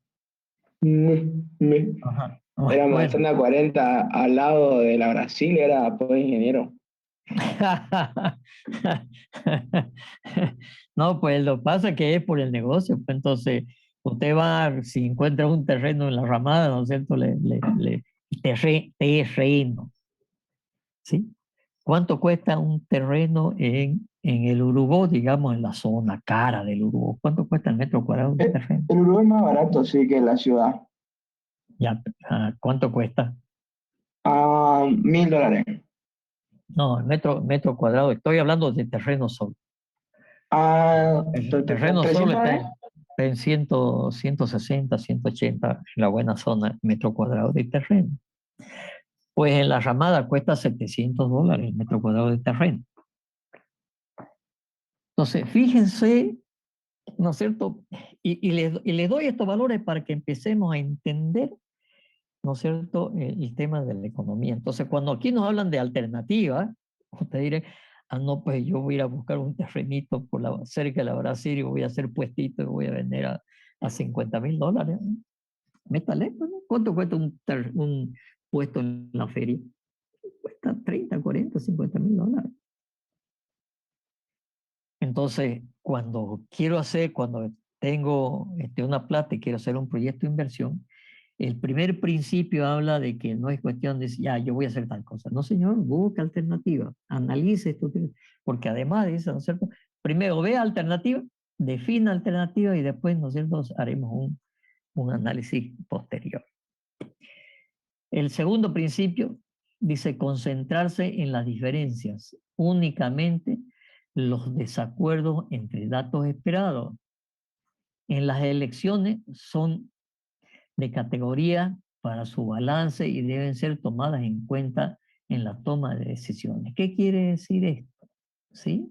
Ajá. Era Bueno. manzana 40 al lado de la Brasil, era pues ingeniero. No, pues lo que pasa es que es por el negocio. Pues entonces, usted va, si encuentra un terreno en la ramada, ¿no es cierto? Terreno, ¿sí? ¿Cuánto cuesta un terreno en el Urubó, digamos, en la zona cara del Urubó? ¿Cuánto cuesta el metro cuadrado de terreno? El Uruguay es más barato, sí, que la ciudad. Ya, ¿cuánto cuesta? $1.000. No, el metro cuadrado, estoy hablando de terreno solo. El terreno solo está $300. en 160, 180, en la buena zona, metro cuadrado de terreno. Pues en la ramada cuesta $700 el metro cuadrado de terreno. Entonces, fíjense, ¿no es cierto? Y le doy estos valores para que empecemos a entender, ¿no es cierto?, el tema de la economía. Entonces, cuando aquí nos hablan de alternativas, usted dirá, no, pues yo voy a ir a buscar un terrenito cerca de la Brasil y voy a hacer puestito y voy a vender a $50.000. Métale, pues, ¿no? ¿Cuánto cuesta un puesto en la feria? Cuesta 30, 40, $50.000. Entonces, cuando tengo una plata y quiero hacer un proyecto de inversión, el primer principio habla de que no es cuestión de decir, ya, yo voy a hacer tal cosa. No, señor, busca alternativa, analice esto, porque además de eso, ¿no es cierto? Primero ve alternativa, defina alternativa y después, ¿no es cierto?, haremos un análisis posterior. El segundo principio dice concentrarse en las diferencias, únicamente los desacuerdos entre datos esperados. En las elecciones son de categoría para su balance y deben ser tomadas en cuenta en la toma de decisiones. ¿Qué quiere decir esto? ¿Sí?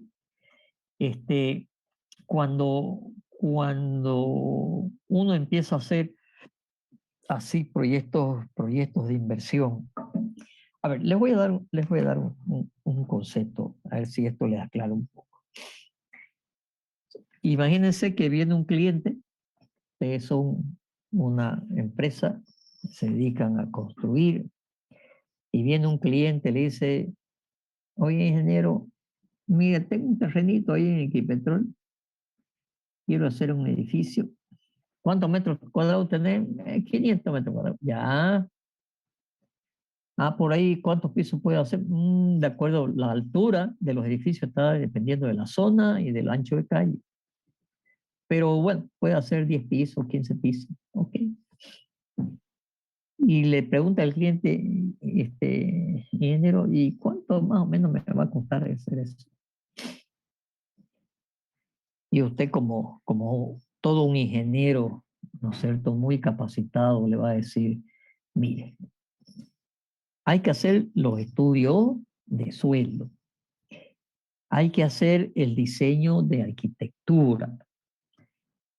Cuando uno empieza a hacer así proyectos de inversión. A ver, les voy a dar un concepto, a ver si esto les aclara un poco. Imagínense que viene un cliente, ustedes son una empresa, se dedican a construir, y viene un cliente, le dice, oye, ingeniero, mira, tengo un terrenito ahí en Equipetrol, quiero hacer un edificio. ¿Cuántos metros cuadrados tenés? 500 metros cuadrados. Ya. Por ahí, ¿cuántos pisos puede hacer? De acuerdo, la altura de los edificios está dependiendo de la zona y del ancho de calle. Pero bueno, puede hacer 10 pisos, 15 pisos. Ok. Y le pregunta al cliente, ingeniero, ¿y cuánto más o menos me va a costar hacer eso? Y usted como todo un ingeniero, ¿no es cierto?, muy capacitado, le va a decir, Mire, hay que hacer los estudios de suelo. Hay que hacer el diseño de arquitectura.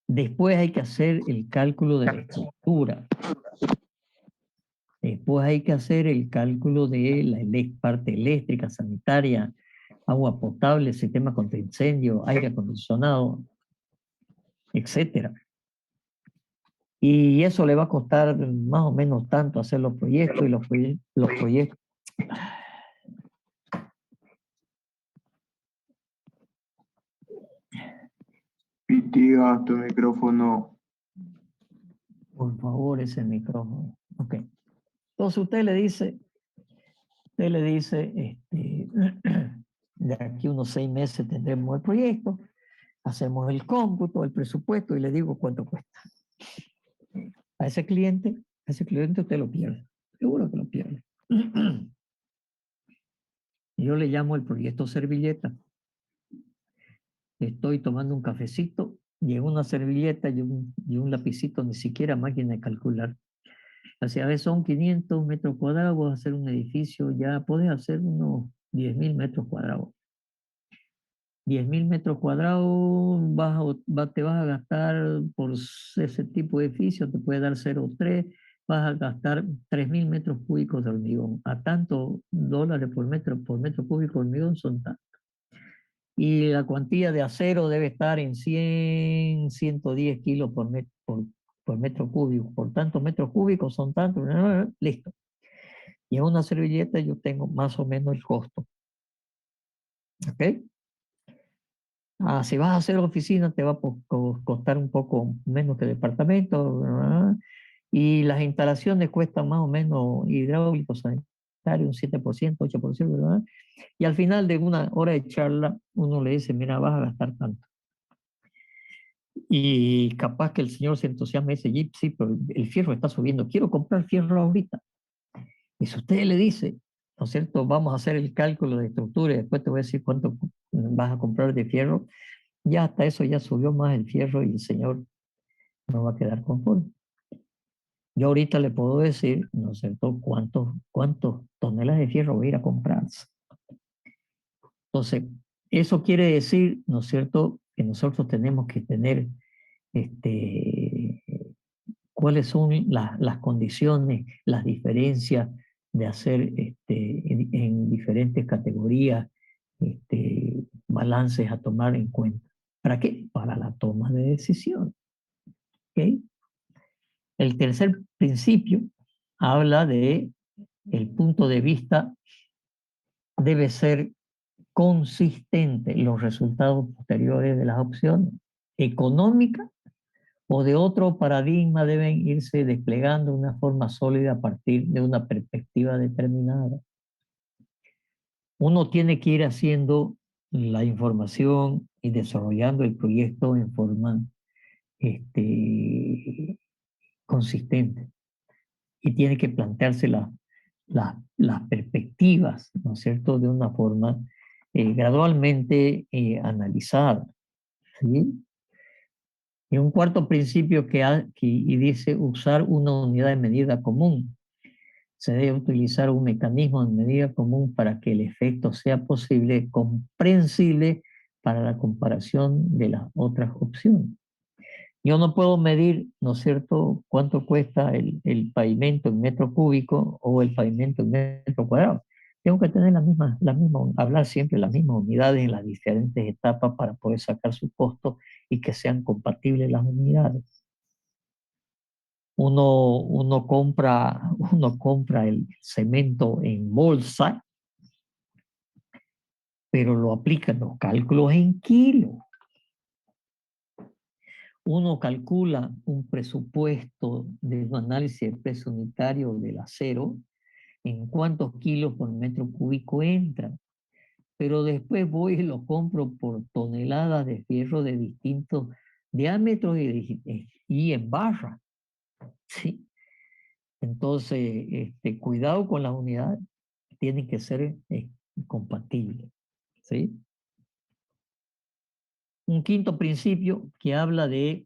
Después hay que hacer el cálculo de la estructura. Después hay que hacer el cálculo de la parte eléctrica, sanitaria, agua potable, sistema contra incendio, aire acondicionado, etcétera. Y eso le va a costar más o menos tanto hacer los proyectos y los proyectos. Pitiga, tu micrófono. Por favor, ese micrófono. Ok. Entonces usted le dice, de aquí unos 6 meses tendremos el proyecto, hacemos el cómputo, el presupuesto y le digo cuánto cuesta. A ese cliente usted lo pierde. Seguro que lo pierde. Yo le llamo el proyecto servilleta. Estoy tomando un cafecito y en una servilleta y un lapicito, ni siquiera máquina de calcular. Así a veces son 500 metros cuadrados, vas a hacer un edificio, ya puedes hacer unos 10.000 metros cuadrados. 10.000 metros cuadrados te vas a gastar por ese tipo de edificio, te puede dar 0,3, vas a gastar 3.000 metros cúbicos de hormigón. A tantos dólares por metro cúbico de hormigón son tantos. Y la cuantía de acero debe estar en 100, 110 kilos por metro cúbico. Por tantos metros cúbicos son tantos, listo. Y en una servilleta yo tengo más o menos el costo. ¿Ok? Si vas a hacer oficina te va a costar un poco menos que departamento, ¿verdad? Y las instalaciones cuestan más o menos hidráulicos sanitarios, un 7%, 8%, ¿verdad? Y al final de una hora de charla uno le dice, mira, vas a gastar tanto. Y capaz que el señor se entusiasma y dice, sí, pero el fierro está subiendo, quiero comprar fierro ahorita. Y si usted le dice, ¿no es cierto? Vamos a hacer el cálculo de estructura y después te voy a decir cuánto vas a comprar de fierro, ya hasta eso ya subió más el fierro y el señor no va a quedar conforme. Yo ahorita le puedo decir, ¿no es cierto?, cuántos toneladas de fierro voy a ir a comprar. Entonces, eso quiere decir, ¿no es cierto?, que nosotros tenemos que tener cuáles son las condiciones, las diferencias de hacer en diferentes categorías balances a tomar en cuenta. ¿Para qué? Para la toma de decisión. ¿Okay? El tercer principio habla de el punto de vista debe ser consistente los resultados posteriores de las opciones económicas o de otro paradigma deben irse desplegando de una forma sólida a partir de una perspectiva determinada. Uno tiene que ir haciendo la información y desarrollando el proyecto en forma consistente y tiene que plantearse las perspectivas, ¿no es cierto?, de una forma gradualmente analizada, ¿sí? Y un cuarto principio y dice usar una unidad de medida común. Se debe utilizar un mecanismo de medida común para que el efecto sea posible, comprensible para la comparación de las otras opciones. Yo no puedo medir, ¿no es cierto?, cuánto cuesta el pavimento en metro cúbico o el pavimento en metro cuadrado. Tengo que tener hablar siempre las mismas unidades en las diferentes etapas para poder sacar su costo y que sean compatibles las unidades. Uno compra el cemento en bolsa, pero lo aplica en los cálculos en kilos. Uno calcula un presupuesto de un análisis de peso unitario del acero, en cuántos kilos por metro cúbico entra, pero después voy y lo compro por toneladas de fierro de distintos diámetros y en barra, ¿sí? Entonces, cuidado con las unidades, tienen que ser compatibles, ¿sí? Un quinto principio que habla de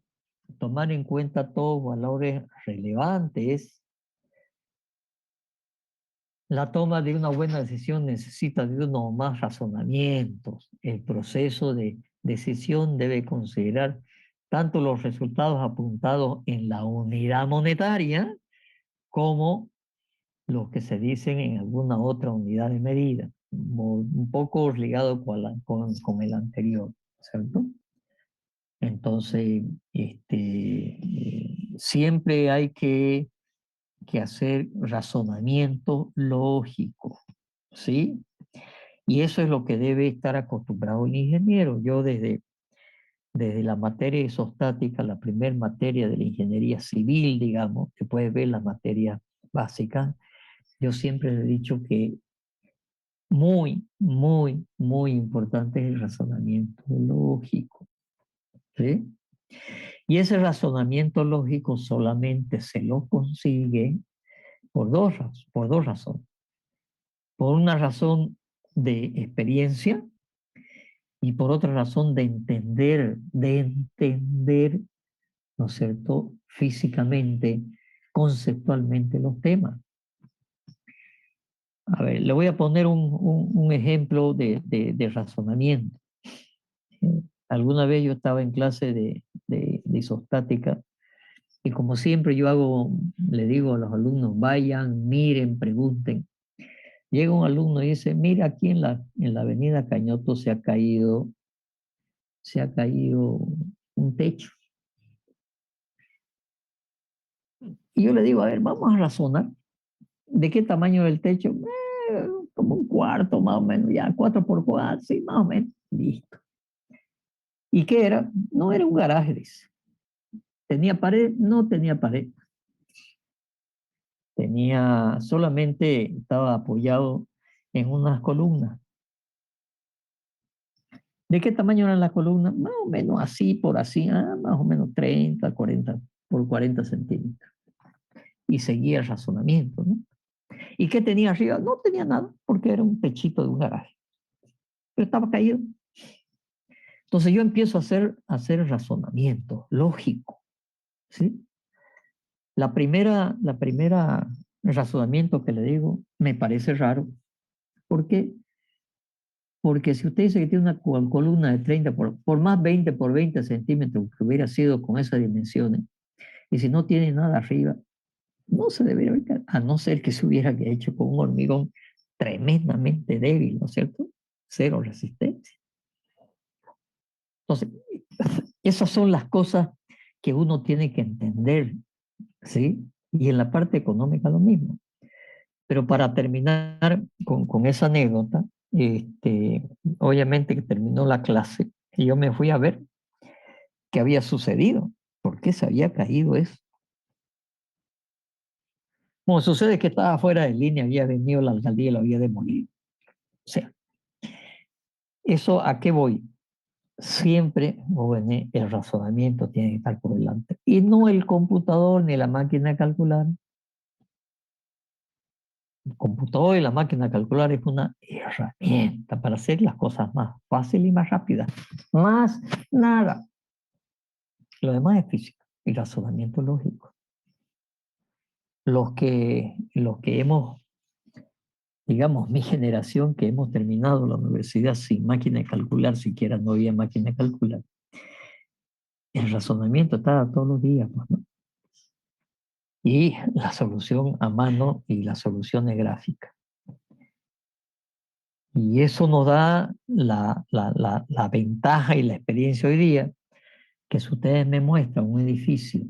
tomar en cuenta todos valores relevantes La toma de una buena decisión necesita de uno o más razonamientos. El proceso de decisión debe considerar tanto los resultados apuntados en la unidad monetaria como los que se dicen en alguna otra unidad de medida, un poco ligado con el anterior, ¿cierto? Entonces, siempre hay que hacer razonamiento lógico, ¿sí? Y eso es lo que debe estar acostumbrado el ingeniero. Yo desde la materia isostática, la primera materia de la ingeniería civil, digamos, que puedes ver la materia básica, yo siempre he dicho que muy importante es el razonamiento lógico, ¿sí? Y ese razonamiento lógico solamente se lo consigue por dos razones. Por una razón de experiencia y por otra razón de entender, ¿no es cierto?, físicamente, conceptualmente los temas. A ver, le voy a poner un ejemplo de razonamiento. Alguna vez yo estaba en clase de isostática y como siempre yo le digo a los alumnos, vayan, miren, pregunten. Llega un alumno y dice, mira, aquí en la avenida Cañoto se ha caído un techo. Y yo le digo, a ver, vamos a razonar. ¿De qué tamaño era el techo? Como un cuarto más o menos, ya 4x4, sí, más o menos. Listo. ¿Y qué era? No era un garaje, dice. ¿Tenía pared? No tenía pared. Solamente estaba apoyado en unas columnas. ¿De qué tamaño eran las columnas? Más o menos así, por así, más o menos 30, 40 por 40 centímetros. Y seguía el razonamiento, ¿no? ¿Y qué tenía arriba? No tenía nada, porque era un techito de un garaje. Pero estaba caído. Entonces yo empiezo a hacer razonamiento lógico, ¿sí? La primera razonamiento que le digo me parece raro. ¿Por qué? Porque si usted dice que tiene una columna de 30 por más 20 por 20 centímetros que hubiera sido con esas dimensiones, y si no tiene nada arriba, no se debería ubicar, a no ser que se hubiera hecho con un hormigón tremendamente débil, ¿no es cierto? Cero resistencia. Entonces, esas son las cosas que uno tiene que entender, ¿sí? Y en la parte económica lo mismo. Pero para terminar con esa anécdota, obviamente que terminó la clase y yo me fui a ver qué había sucedido, por qué se había caído eso. Bueno, sucede que estaba fuera de línea, había venido la alcaldía y lo había demolido. O sea, ¿eso a qué voy? Siempre, jóvenes, el razonamiento tiene que estar por delante. Y no el computador ni la máquina de calcular. El computador y la máquina de calcular es una herramienta para hacer las cosas más fáciles y más rápidas. Más nada. Lo demás es física y razonamiento lógico. Los que hemos, digamos, mi generación que hemos terminado la universidad sin máquina de calcular, siquiera no había máquina de calcular. El razonamiento estaba todos los días, pues, ¿no? Y la solución a mano y las soluciones gráficas. Y eso nos da la ventaja y la experiencia hoy día, que si ustedes me muestran un edificio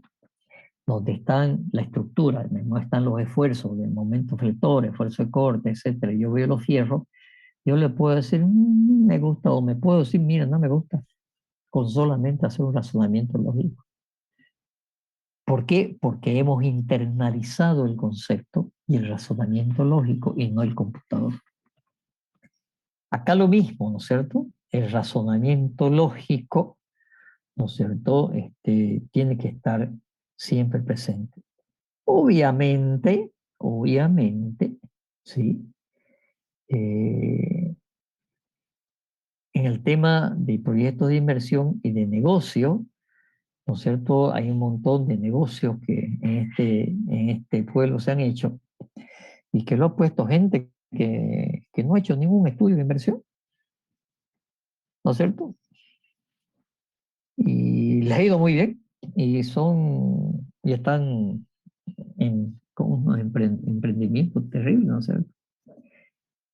donde están la estructura, me muestran los esfuerzos de momento flector, esfuerzo de corte, etcétera, yo veo los fierros, yo le puedo decir, me gusta, o me puedo decir, mira, no me gusta, con solamente hacer un razonamiento lógico. ¿Por qué? Porque hemos internalizado el concepto y el razonamiento lógico y no el computador. Acá lo mismo, ¿no es cierto? El razonamiento lógico, ¿no es cierto? Tiene que estar siempre presente. Obviamente, ¿sí? En el tema de proyectos de inversión y de negocio, ¿no es cierto? Hay un montón de negocios que en este pueblo se han hecho. y que lo ha puesto gente que no ha hecho ningún estudio de inversión, ¿no es cierto? Y les ha ido muy bien y están con unos emprendimientos terribles, ¿no es cierto?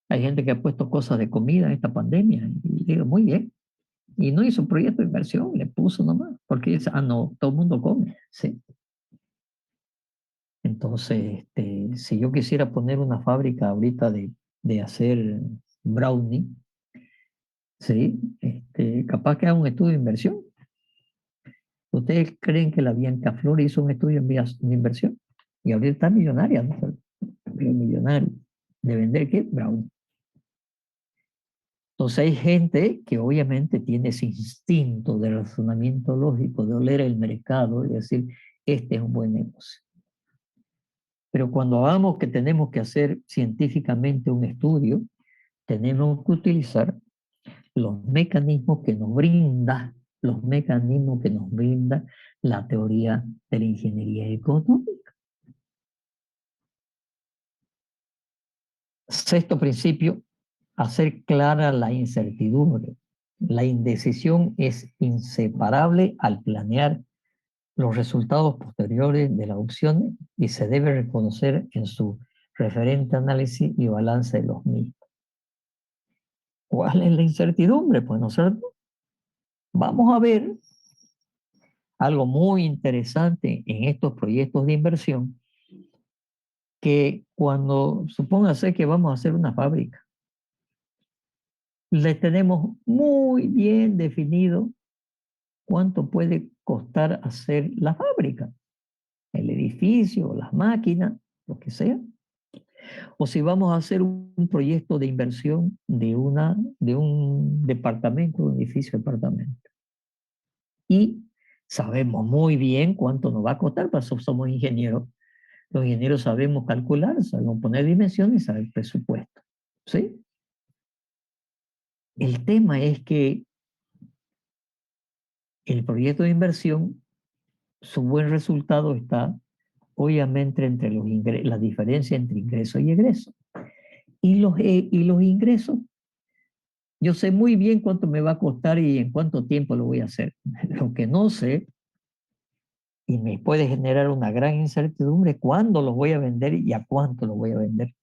Hay gente que ha puesto cosas de comida en esta pandemia y le ha ido muy bien. Y no hizo proyecto de inversión, le puso nomás, porque dice, no, todo el mundo come, ¿sí? Entonces, si yo quisiera poner una fábrica ahorita de hacer brownie, ¿sí? Capaz que haga un estudio de inversión. ¿Ustedes creen que la Bianca Flor hizo un estudio de inversión? Y ahorita está millonaria, ¿no? Pero millonaria. ¿De vender qué? Brownie. Entonces hay gente que obviamente tiene ese instinto de razonamiento lógico, de oler el mercado y decir, este es un buen negocio. Pero cuando hagamos que tenemos que hacer científicamente un estudio, tenemos que utilizar los mecanismos que nos brinda, la teoría de la ingeniería económica. Sexto principio, hacer clara la incertidumbre. La indecisión es inseparable al planear los resultados posteriores de las opciones y se debe reconocer en su referente análisis y balance de los mismos. ¿Cuál es la incertidumbre? Pues, ¿no es cierto? Vamos a ver algo muy interesante en estos proyectos de inversión, que cuando supóngase que vamos a hacer una fábrica, le tenemos muy bien definido cuánto puede costar hacer la fábrica, el edificio, las máquinas, lo que sea. O si vamos a hacer un proyecto de inversión de un departamento, un edificio de departamento. Y sabemos muy bien cuánto nos va a costar, por eso somos ingenieros. Los ingenieros sabemos calcular, sabemos poner dimensiones y saber presupuesto. ¿Sí? El tema es que el proyecto de inversión, su buen resultado está obviamente entre la diferencia entre ingreso y egreso. Y los ingresos, yo sé muy bien cuánto me va a costar y en cuánto tiempo lo voy a hacer. Lo que no sé, y me puede generar una gran incertidumbre, cuándo los voy a vender y a cuánto los voy a vender.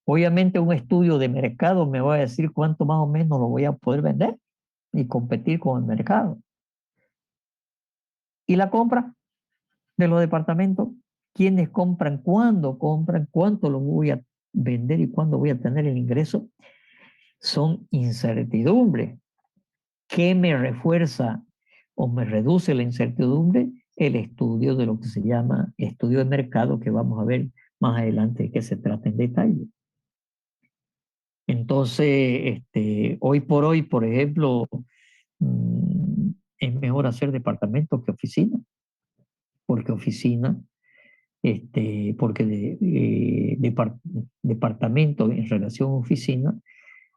Obviamente un estudio de mercado me va a decir cuánto más o menos lo voy a poder vender y competir con el mercado. Y la compra de los departamentos, quiénes compran, cuándo compran, cuánto lo voy a vender y cuándo voy a tener el ingreso, son incertidumbres. ¿Qué me refuerza o me reduce la incertidumbre? El estudio de lo que se llama estudio de mercado, que vamos a ver más adelante de qué se trata en detalle. Entonces, hoy por hoy, por ejemplo, es mejor hacer departamento que oficina, porque oficina, departamento en relación a oficina,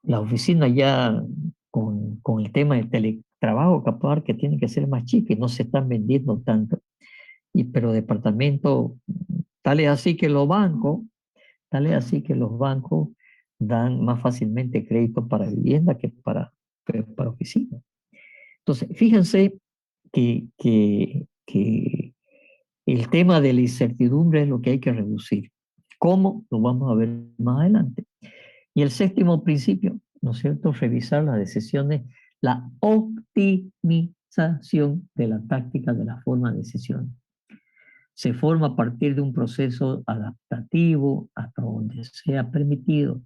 la oficina ya con el tema del teletrabajo, capaz que tiene que ser más chica y no se están vendiendo tanto. Pero departamento, tal es así que los bancos dan más fácilmente crédito para vivienda que para oficina. Entonces, fíjense que el tema de la incertidumbre es lo que hay que reducir. ¿Cómo? Lo vamos a ver más adelante. Y el séptimo principio, ¿no es cierto? Revisar las decisiones, la optimización de la táctica de la forma de decisión. Se forma a partir de un proceso adaptativo hasta donde sea permitido.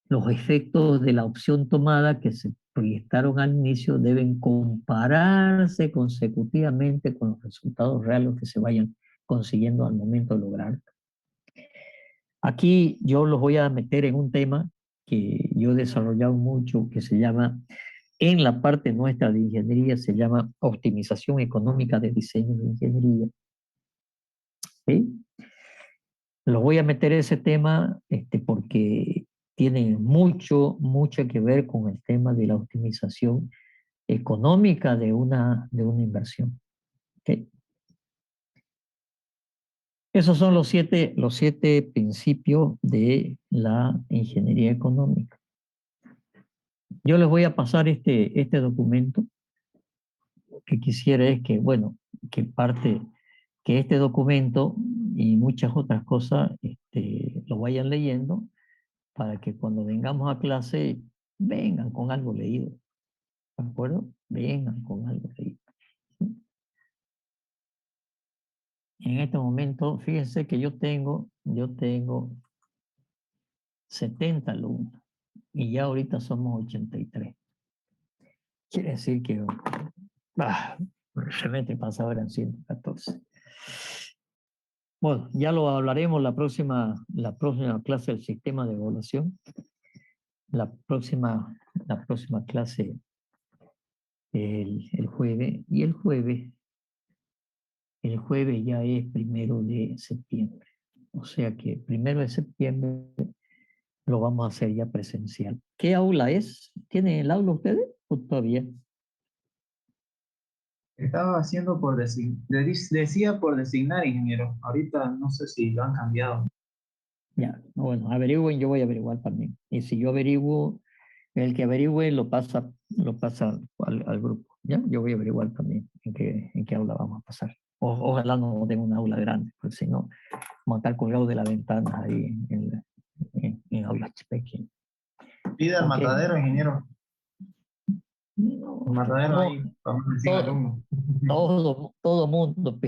Los efectos de la opción tomada que se proyectaron al inicio deben compararse consecutivamente con los resultados reales que se vayan consiguiendo al momento de lograr. Aquí yo los voy a meter en un tema que yo he desarrollado mucho, que se llama, en la parte nuestra de ingeniería, se llama optimización económica de diseño de ingeniería. ¿Sí? Lo voy a meter ese tema porque tiene mucho que ver con el tema de la optimización económica de una inversión. ¿Okay? Esos son los siete principios de la ingeniería económica. Yo les voy a pasar este documento. Lo que quisiera es que, bueno, que este documento y muchas otras cosas lo vayan leyendo para que cuando vengamos a clase vengan con algo leído. ¿De acuerdo? Vengan con algo leído. En este momento, fíjense que yo tengo 70 alumnos y ya ahorita somos 83. Quiere decir que el semestre pasado eran 114. Bueno, ya lo hablaremos la próxima clase del sistema de evaluación. La próxima clase el jueves. Y el jueves ya es 1 de septiembre. O sea que 1 de septiembre lo vamos a hacer ya presencial. ¿Qué aula es? ¿Tienen el aula ustedes o todavía? Estaba haciendo por decía por designar, ingeniero. Ahorita no sé si lo han cambiado. Ya, bueno, averigüen, yo voy a averiguar también. Y si yo averiguo, el que averigüe lo pasa al grupo. ¿Ya? Yo voy a averiguar también en qué aula vamos a pasar. Ojalá no tenga una aula grande, porque si no, vamos a estar colgados de la ventana ahí en aulas pequeñas. Pide al Ok. matadero, ingeniero. No, El matadero no, ahí, vamos a decir alumno. todo mundo.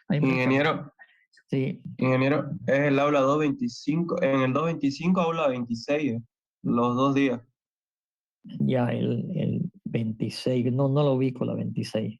Hay mucha- Ingeniero, Sí, ingeniero, es el aula 225, en el 225 aula 26, los 2 días. ya el 26, no lo ubico la 26.